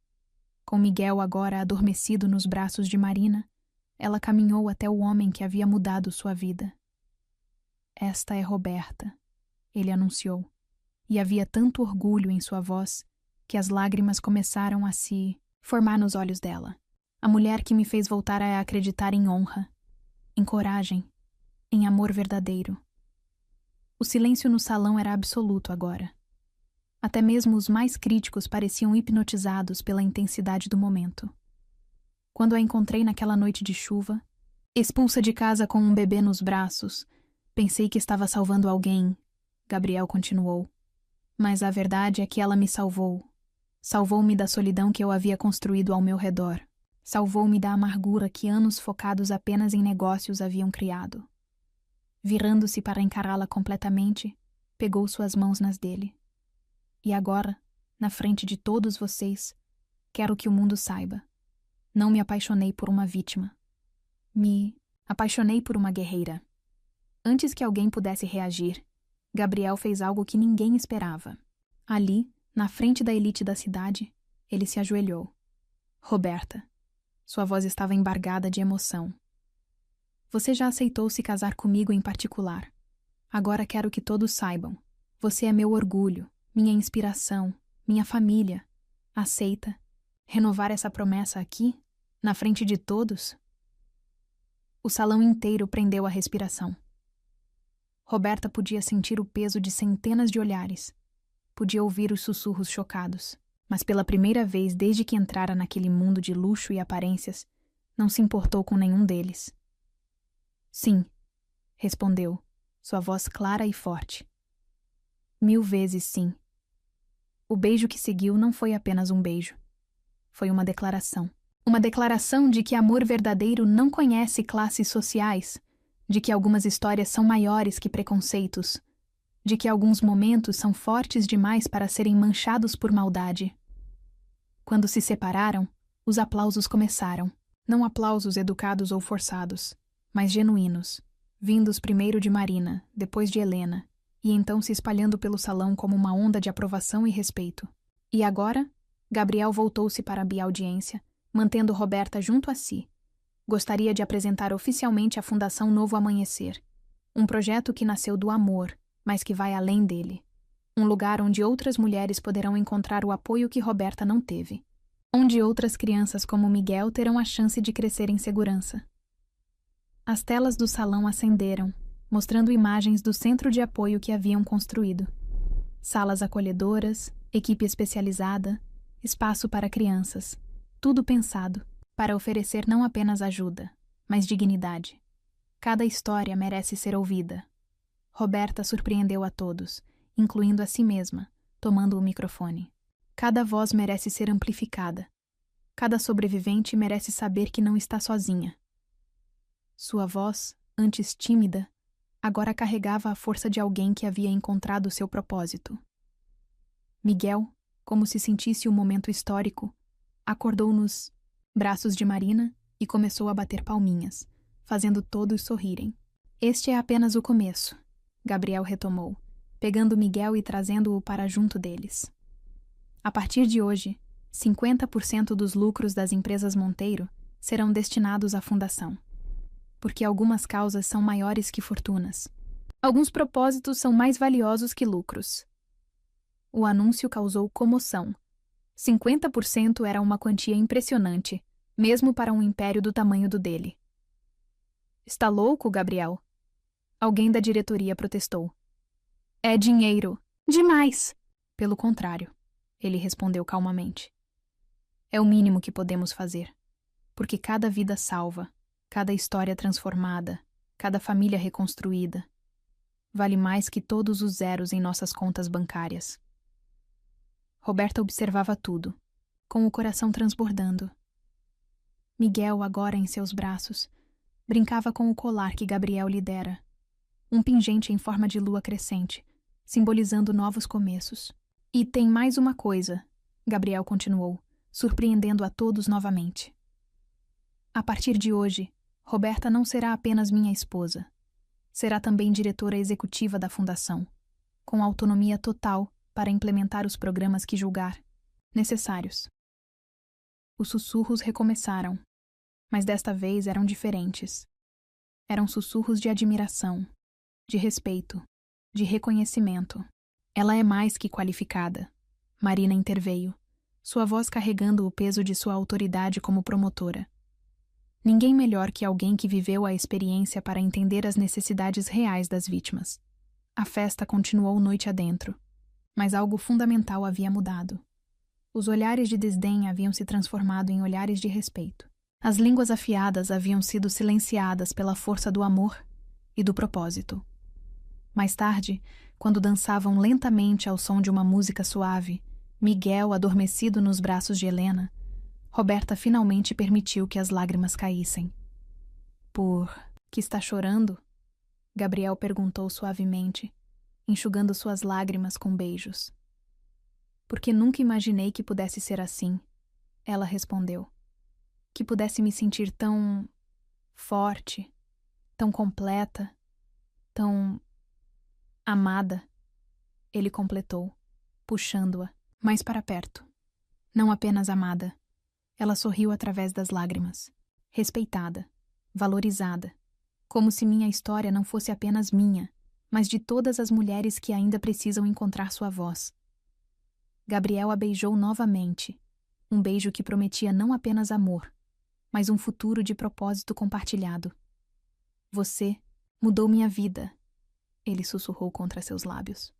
Com Miguel agora adormecido nos braços de Marina, ela caminhou até o homem que havia mudado sua vida. Esta é Roberta, ele anunciou, e havia tanto orgulho em sua voz que as lágrimas começaram a se formar nos olhos dela. A mulher que me fez voltar a acreditar em honra, em coragem, em amor verdadeiro. O silêncio no salão era absoluto agora. Até mesmo os mais críticos pareciam hipnotizados pela intensidade do momento. Quando a encontrei naquela noite de chuva, expulsa de casa com um bebê nos braços, pensei que estava salvando alguém, Gabriel continuou. Mas a verdade é que ela me salvou. Salvou-me da solidão que eu havia construído ao meu redor. Salvou-me da amargura que anos focados apenas em negócios haviam criado. Virando-se para encará-la completamente, pegou suas mãos nas dele. E agora, na frente de todos vocês, quero que o mundo saiba. Não me apaixonei por uma vítima. Me apaixonei por uma guerreira. Antes que alguém pudesse reagir, Gabriel fez algo que ninguém esperava. Ali, na frente da elite da cidade, ele se ajoelhou. Roberta. Sua voz estava embargada de emoção. Você já aceitou se casar comigo em particular. Agora quero que todos saibam. Você é meu orgulho, minha inspiração, minha família. Aceita renovar essa promessa aqui, na frente de todos? O salão inteiro prendeu a respiração. Roberta podia sentir o peso de centenas de olhares. Podia ouvir os sussurros chocados. Mas pela primeira vez desde que entrara naquele mundo de luxo e aparências, não se importou com nenhum deles. Sim, respondeu, sua voz clara e forte. 1000 vezes sim. O beijo que seguiu não foi apenas um beijo. Foi uma declaração. Uma declaração de que amor verdadeiro não conhece classes sociais, de que algumas histórias são maiores que preconceitos, de que alguns momentos são fortes demais para serem manchados por maldade. Quando se separaram, os aplausos começaram. Não aplausos educados ou forçados, mas genuínos, vindos primeiro de Marina, depois de Helena, e então se espalhando pelo salão como uma onda de aprovação e respeito. E agora, Gabriel voltou-se para a audiência, mantendo Roberta junto a si. Gostaria de apresentar oficialmente a Fundação Novo Amanhecer, um projeto que nasceu do amor, mas que vai além dele. Um lugar onde outras mulheres poderão encontrar o apoio que Roberta não teve. Onde outras crianças como Miguel terão a chance de crescer em segurança. As telas do salão acenderam, mostrando imagens do centro de apoio que haviam construído. Salas acolhedoras, equipe especializada, espaço para crianças. Tudo pensado para oferecer não apenas ajuda, mas dignidade. Cada história merece ser ouvida. Roberta surpreendeu a todos, incluindo a si mesma, tomando o microfone. Cada voz merece ser amplificada. Cada sobrevivente merece saber que não está sozinha. Sua voz, antes tímida, agora carregava a força de alguém que havia encontrado seu propósito. Miguel, como se sentisse um momento histórico, acordou nos braços de Marina e começou a bater palminhas, fazendo todos sorrirem. Este é apenas o começo, Gabriel retomou, pegando Miguel e trazendo-o para junto deles. A partir de hoje, 50% dos lucros das empresas Monteiro serão destinados à fundação. Porque algumas causas são maiores que fortunas. Alguns propósitos são mais valiosos que lucros. O anúncio causou comoção. 50% era uma quantia impressionante, mesmo para um império do tamanho do dele. Está louco, Gabriel? Alguém da diretoria protestou. É dinheiro. Demais! Pelo contrário, ele respondeu calmamente. É o mínimo que podemos fazer. Porque cada vida salva, cada história transformada, cada família reconstruída, vale mais que todos os zeros em nossas contas bancárias. Roberta observava tudo, com o coração transbordando. Miguel, agora em seus braços, brincava com o colar que Gabriel lhe dera, um pingente em forma de lua crescente, simbolizando novos começos. E tem mais uma coisa, Gabriel continuou, surpreendendo a todos novamente. A partir de hoje, Roberta não será apenas minha esposa. Será também diretora executiva da fundação, com autonomia total para implementar os programas que julgar necessários. Os sussurros recomeçaram, mas desta vez eram diferentes. Eram sussurros de admiração, de respeito, de reconhecimento. Ela é mais que qualificada. Marina interveio, sua voz carregando o peso de sua autoridade como promotora. Ninguém melhor que alguém que viveu a experiência para entender as necessidades reais das vítimas. A festa continuou noite adentro, mas algo fundamental havia mudado. Os olhares de desdém haviam se transformado em olhares de respeito. As línguas afiadas haviam sido silenciadas pela força do amor e do propósito. Mais tarde, quando dançavam lentamente ao som de uma música suave, Miguel adormecido nos braços de Helena, Roberta finalmente permitiu que as lágrimas caíssem. Por que está chorando? Gabriel perguntou suavemente, enxugando suas lágrimas com beijos. Porque nunca imaginei que pudesse ser assim, ela respondeu. Que pudesse me sentir tão forte, tão completa, tão amada. Ele completou, puxando-a mais para perto. Não apenas amada. Ela sorriu através das lágrimas, respeitada, valorizada, como se minha história não fosse apenas minha, mas de todas as mulheres que ainda precisam encontrar sua voz. Gabriel a beijou novamente, um beijo que prometia não apenas amor, mas um futuro de propósito compartilhado. Você mudou minha vida, ele sussurrou contra seus lábios.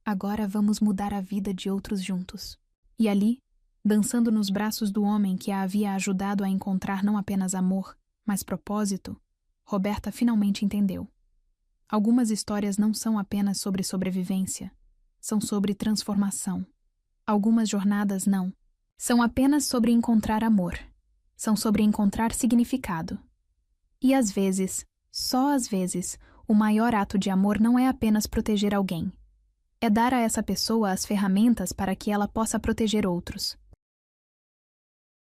Agora vamos mudar a vida de outros juntos. E ali, dançando nos braços do homem que a havia ajudado a encontrar não apenas amor, mas propósito, Roberta finalmente entendeu. Algumas histórias não são apenas sobre sobrevivência, são sobre transformação. Algumas jornadas não. São apenas sobre encontrar amor. São sobre encontrar significado. E às vezes, só às vezes, o maior ato de amor não é apenas proteger alguém. É dar a essa pessoa as ferramentas para que ela possa proteger outros.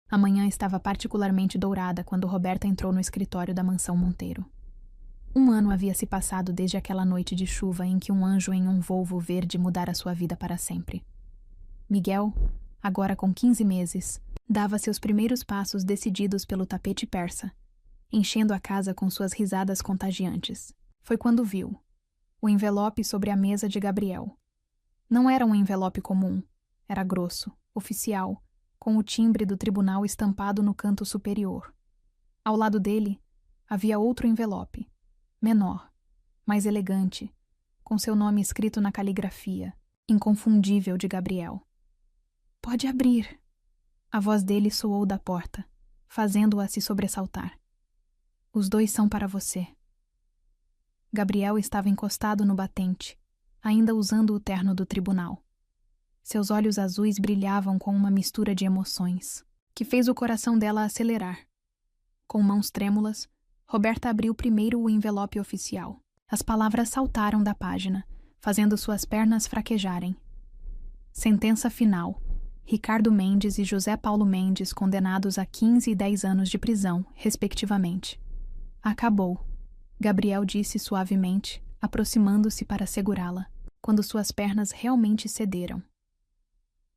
A manhã estava particularmente dourada quando Roberta entrou no escritório da mansão Monteiro. 1 ano havia se passado desde aquela noite de chuva em que um anjo em um Volvo verde mudara sua vida para sempre. Miguel, agora com 15 meses, dava seus primeiros passos decididos pelo tapete persa, enchendo a casa com suas risadas contagiantes. Foi quando viu o envelope sobre a mesa de Gabriel. Não era um envelope comum, era grosso, oficial, com o timbre do tribunal estampado no canto superior. Ao lado dele, havia outro envelope, menor, mais elegante, com seu nome escrito na caligrafia, inconfundível de Gabriel. Pode abrir. A voz dele soou da porta, fazendo-a se sobressaltar. Os dois são para você. Gabriel estava encostado no batente, ainda usando o terno do tribunal. Seus olhos azuis brilhavam com uma mistura de emoções, que fez o coração dela acelerar. Com mãos trêmulas, Roberta abriu primeiro o envelope oficial. As palavras saltaram da página, fazendo suas pernas fraquejarem. Sentença final. Ricardo Mendes e José Paulo Mendes condenados a 15 e 10 anos de prisão, respectivamente. Acabou, Gabriel disse suavemente, aproximando-se para segurá-la, quando suas pernas realmente cederam.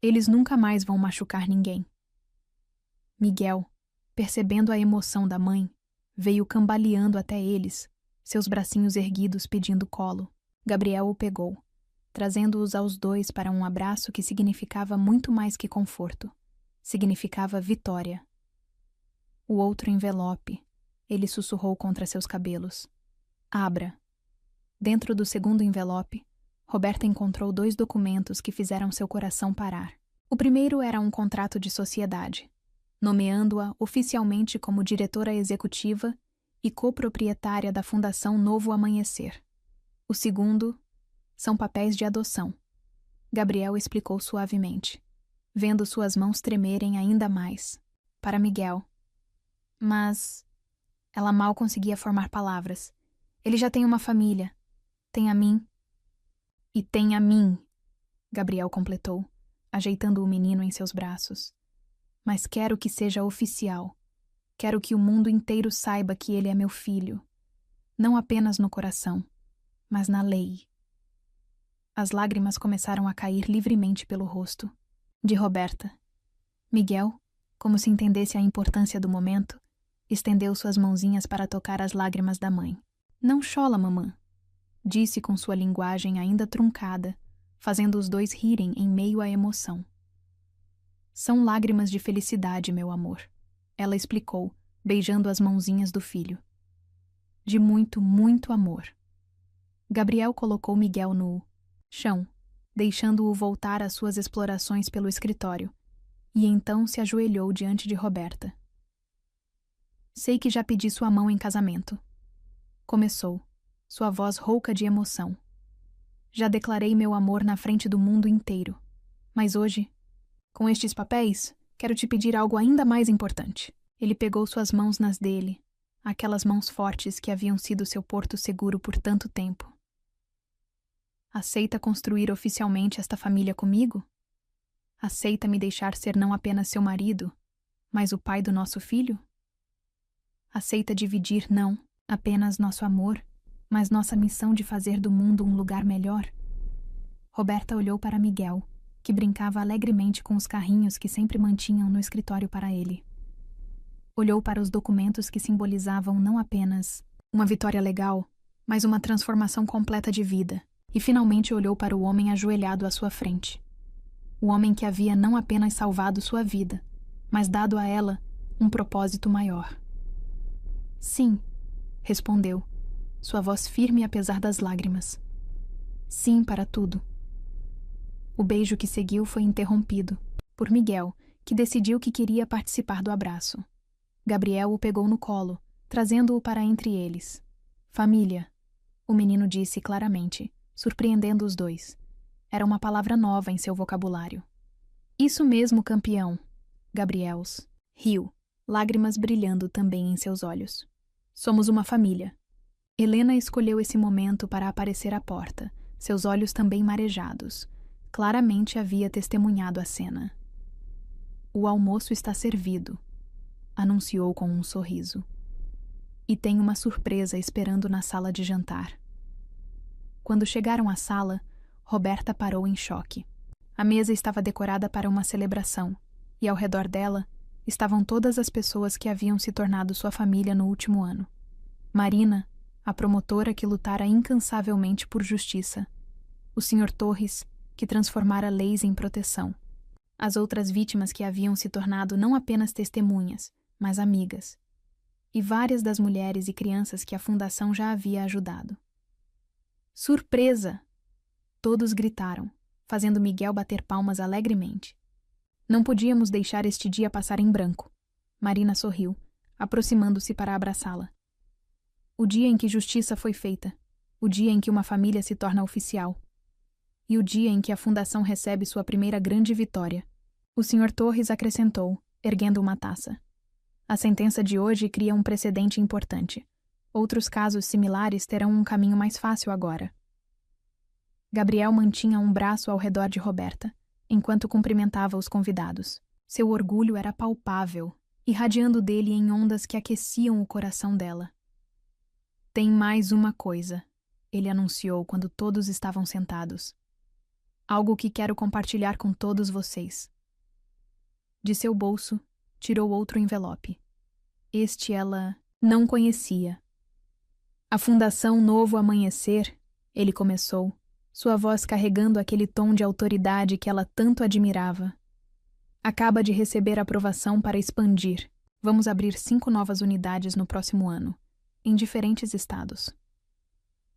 Eles nunca mais vão machucar ninguém. Miguel, percebendo a emoção da mãe, veio cambaleando até eles, seus bracinhos erguidos pedindo colo. Gabriel o pegou, trazendo-os aos dois para um abraço que significava muito mais que conforto. Significava vitória. O outro envelope, ele sussurrou contra seus cabelos. Abra. Dentro do segundo envelope, Roberta encontrou 2 documentos que fizeram seu coração parar. O primeiro era um contrato de sociedade, nomeando-a oficialmente como diretora executiva e coproprietária da Fundação Novo Amanhecer. O segundo são papéis de adoção. Gabriel explicou suavemente, vendo suas mãos tremerem ainda mais. Para Miguel. Mas ela mal conseguia formar palavras. Ele já tem uma família. Tem a mim. E tem a mim, Gabriel completou, ajeitando o menino em seus braços. Mas quero que seja oficial. Quero que o mundo inteiro saiba que ele é meu filho. Não apenas no coração, mas na lei. As lágrimas começaram a cair livremente pelo rosto. De Roberta. Miguel, como se entendesse a importância do momento, estendeu suas mãozinhas para tocar as lágrimas da mãe. Não chola, mamã, disse com sua linguagem ainda truncada, fazendo os dois rirem em meio à emoção. São lágrimas de felicidade, meu amor, ela explicou, beijando as mãozinhas do filho. De muito, muito amor. Gabriel colocou Miguel no chão, deixando-o voltar às suas explorações pelo escritório, e então se ajoelhou diante de Roberta. Sei que já pedi sua mão em casamento. Começou, sua voz rouca de emoção. Já declarei meu amor na frente do mundo inteiro. Mas hoje, com estes papéis, quero te pedir algo ainda mais importante. Ele pegou suas mãos nas dele, aquelas mãos fortes que haviam sido seu porto seguro por tanto tempo. Aceita construir oficialmente esta família comigo? Aceita me deixar ser não apenas seu marido, mas o pai do nosso filho? Aceita dividir não apenas nosso amor, mas nossa missão de fazer do mundo um lugar melhor? Roberta olhou para Miguel, que brincava alegremente com os carrinhos que sempre mantinham no escritório para ele. Olhou para os documentos que simbolizavam não apenas uma vitória legal, mas uma transformação completa de vida, e finalmente olhou para o homem ajoelhado à sua frente. O homem que havia não apenas salvado sua vida, mas dado a ela um propósito maior. Sim, respondeu, sua voz firme apesar das lágrimas. Sim para tudo. O beijo que seguiu foi interrompido por Miguel, que decidiu que queria participar do abraço. Gabriel o pegou no colo, trazendo-o para entre eles. Família, o menino disse claramente, surpreendendo os dois. Era uma palavra nova em seu vocabulário. Isso mesmo, campeão. Gabriels riu, lágrimas brilhando também em seus olhos. Somos uma família. Helena escolheu esse momento para aparecer à porta, seus olhos também marejados. Claramente havia testemunhado a cena. O almoço está servido, anunciou com um sorriso. E tem uma surpresa esperando na sala de jantar. Quando chegaram à sala, Roberta parou em choque. A mesa estava decorada para uma celebração, e ao redor dela estavam todas as pessoas que haviam se tornado sua família no último ano. Marina, a promotora que lutara incansavelmente por justiça. O Sr. Torres, que transformara leis em proteção. As outras vítimas que haviam se tornado não apenas testemunhas, mas amigas. E várias das mulheres e crianças que a fundação já havia ajudado. Surpresa! Todos gritaram, fazendo Miguel bater palmas alegremente. Não podíamos deixar este dia passar em branco. Marina sorriu, aproximando-se para abraçá-la. O dia em que justiça foi feita, o dia em que uma família se torna oficial, e o dia em que a Fundação recebe sua primeira grande vitória. O Sr. Torres acrescentou, erguendo uma taça. A sentença de hoje cria um precedente importante. Outros casos similares terão um caminho mais fácil agora. Gabriel mantinha um braço ao redor de Roberta, enquanto cumprimentava os convidados. Seu orgulho era palpável, irradiando dele em ondas que aqueciam o coração dela. Tem mais uma coisa, ele anunciou quando todos estavam sentados. Algo que quero compartilhar com todos vocês. De seu bolso, tirou outro envelope. Este ela não conhecia. A Fundação Novo Amanhecer, ele começou, sua voz carregando aquele tom de autoridade que ela tanto admirava. Acaba de receber aprovação para expandir. Vamos abrir 5 novas unidades no próximo ano, em diferentes estados.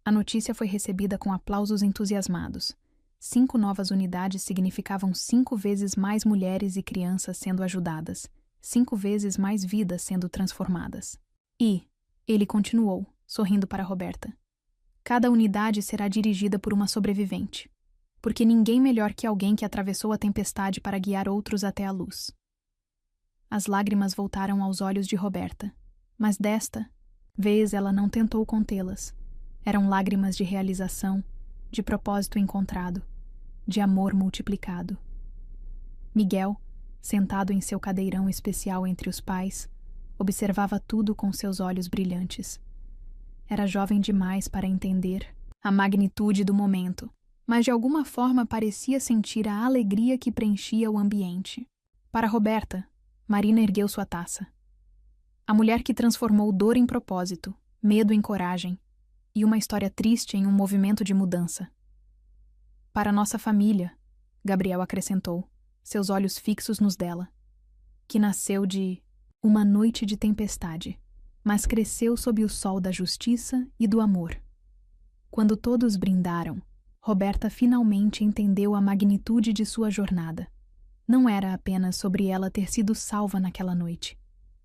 A notícia foi recebida com aplausos entusiasmados. 5 novas unidades significavam 5 vezes mais mulheres e crianças sendo ajudadas, 5 vezes mais vidas sendo transformadas. E, ele continuou, sorrindo para Roberta, cada unidade será dirigida por uma sobrevivente, porque ninguém melhor que alguém que atravessou a tempestade para guiar outros até a luz. As lágrimas voltaram aos olhos de Roberta, mas desta vez ela não tentou contê-las. Eram lágrimas de realização, de propósito encontrado, de amor multiplicado. Miguel, sentado em seu cadeirão especial entre os pais, observava tudo com seus olhos brilhantes. Era jovem demais para entender a magnitude do momento, mas de alguma forma parecia sentir a alegria que preenchia o ambiente. Para Roberta, Marina ergueu sua taça. A mulher que transformou dor em propósito, medo em coragem, e uma história triste em um movimento de mudança. Para nossa família, Gabriel acrescentou, seus olhos fixos nos dela, que nasceu de uma noite de tempestade, mas cresceu sob o sol da justiça e do amor. Quando todos brindaram, Roberta finalmente entendeu a magnitude de sua jornada. Não era apenas sobre ela ter sido salva naquela noite.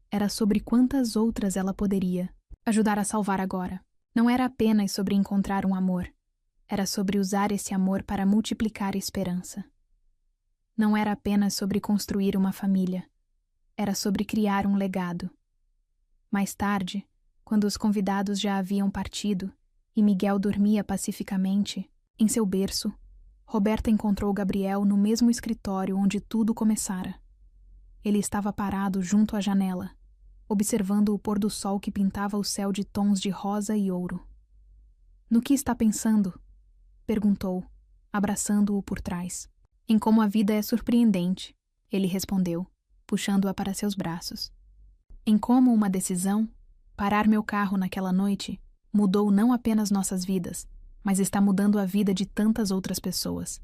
Era sobre quantas outras ela poderia ajudar a salvar agora. Não era apenas sobre encontrar um amor. Era sobre usar esse amor para multiplicar esperança. Não era apenas sobre construir uma família. Era sobre criar um legado. Mais tarde, quando os convidados já haviam partido e Miguel dormia pacificamente, em seu berço, Roberta encontrou Gabriel no mesmo escritório onde tudo começara. Ele estava parado junto à janela, observando o pôr do sol que pintava o céu de tons de rosa e ouro. "No que está pensando?" perguntou, abraçando-o por trás. "Em como a vida é surpreendente", ele respondeu, puxando-a para seus braços. "Em como uma decisão, parar meu carro naquela noite, mudou não apenas nossas vidas, mas está mudando a vida de tantas outras pessoas.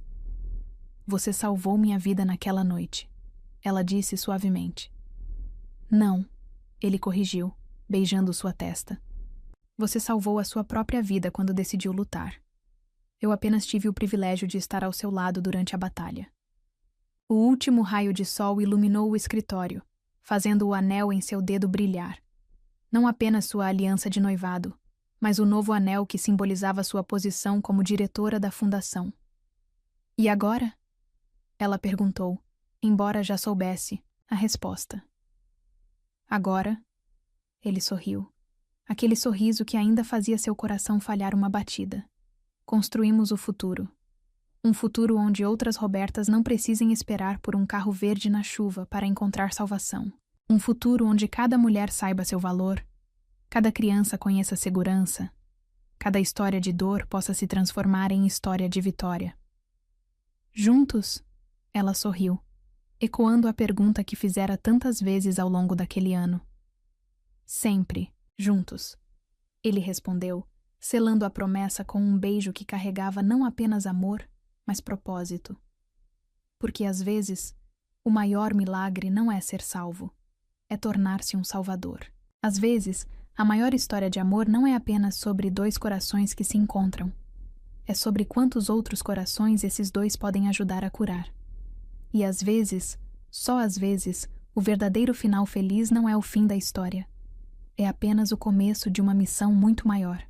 Você salvou minha vida naquela noite", ela disse suavemente. "Não", ele corrigiu, beijando sua testa. "Você salvou a sua própria vida quando decidiu lutar. Eu apenas tive o privilégio de estar ao seu lado durante a batalha." O último raio de sol iluminou o escritório, fazendo o anel em seu dedo brilhar. Não apenas sua aliança de noivado, mas o novo anel que simbolizava sua posição como diretora da fundação. "E agora?" ela perguntou, embora já soubesse a resposta. "Agora?" ele sorriu, aquele sorriso que ainda fazia seu coração falhar uma batida. "Construímos o futuro. Um futuro onde outras Robertas não precisem esperar por um carro verde na chuva para encontrar salvação. Um futuro onde cada mulher saiba seu valor, cada criança conheça segurança, cada história de dor possa se transformar em história de vitória." "Juntos?" ela sorriu, ecoando a pergunta que fizera tantas vezes ao longo daquele ano. "Sempre juntos", ele respondeu, selando a promessa com um beijo que carregava não apenas amor, mas propósito. Porque às vezes, o maior milagre não é ser salvo, é tornar-se um salvador. Às vezes, a maior história de amor não é apenas sobre 2 corações que se encontram. É sobre quantos outros corações esses dois podem ajudar a curar. E às vezes, só às vezes, o verdadeiro final feliz não é o fim da história. É apenas o começo de uma missão muito maior.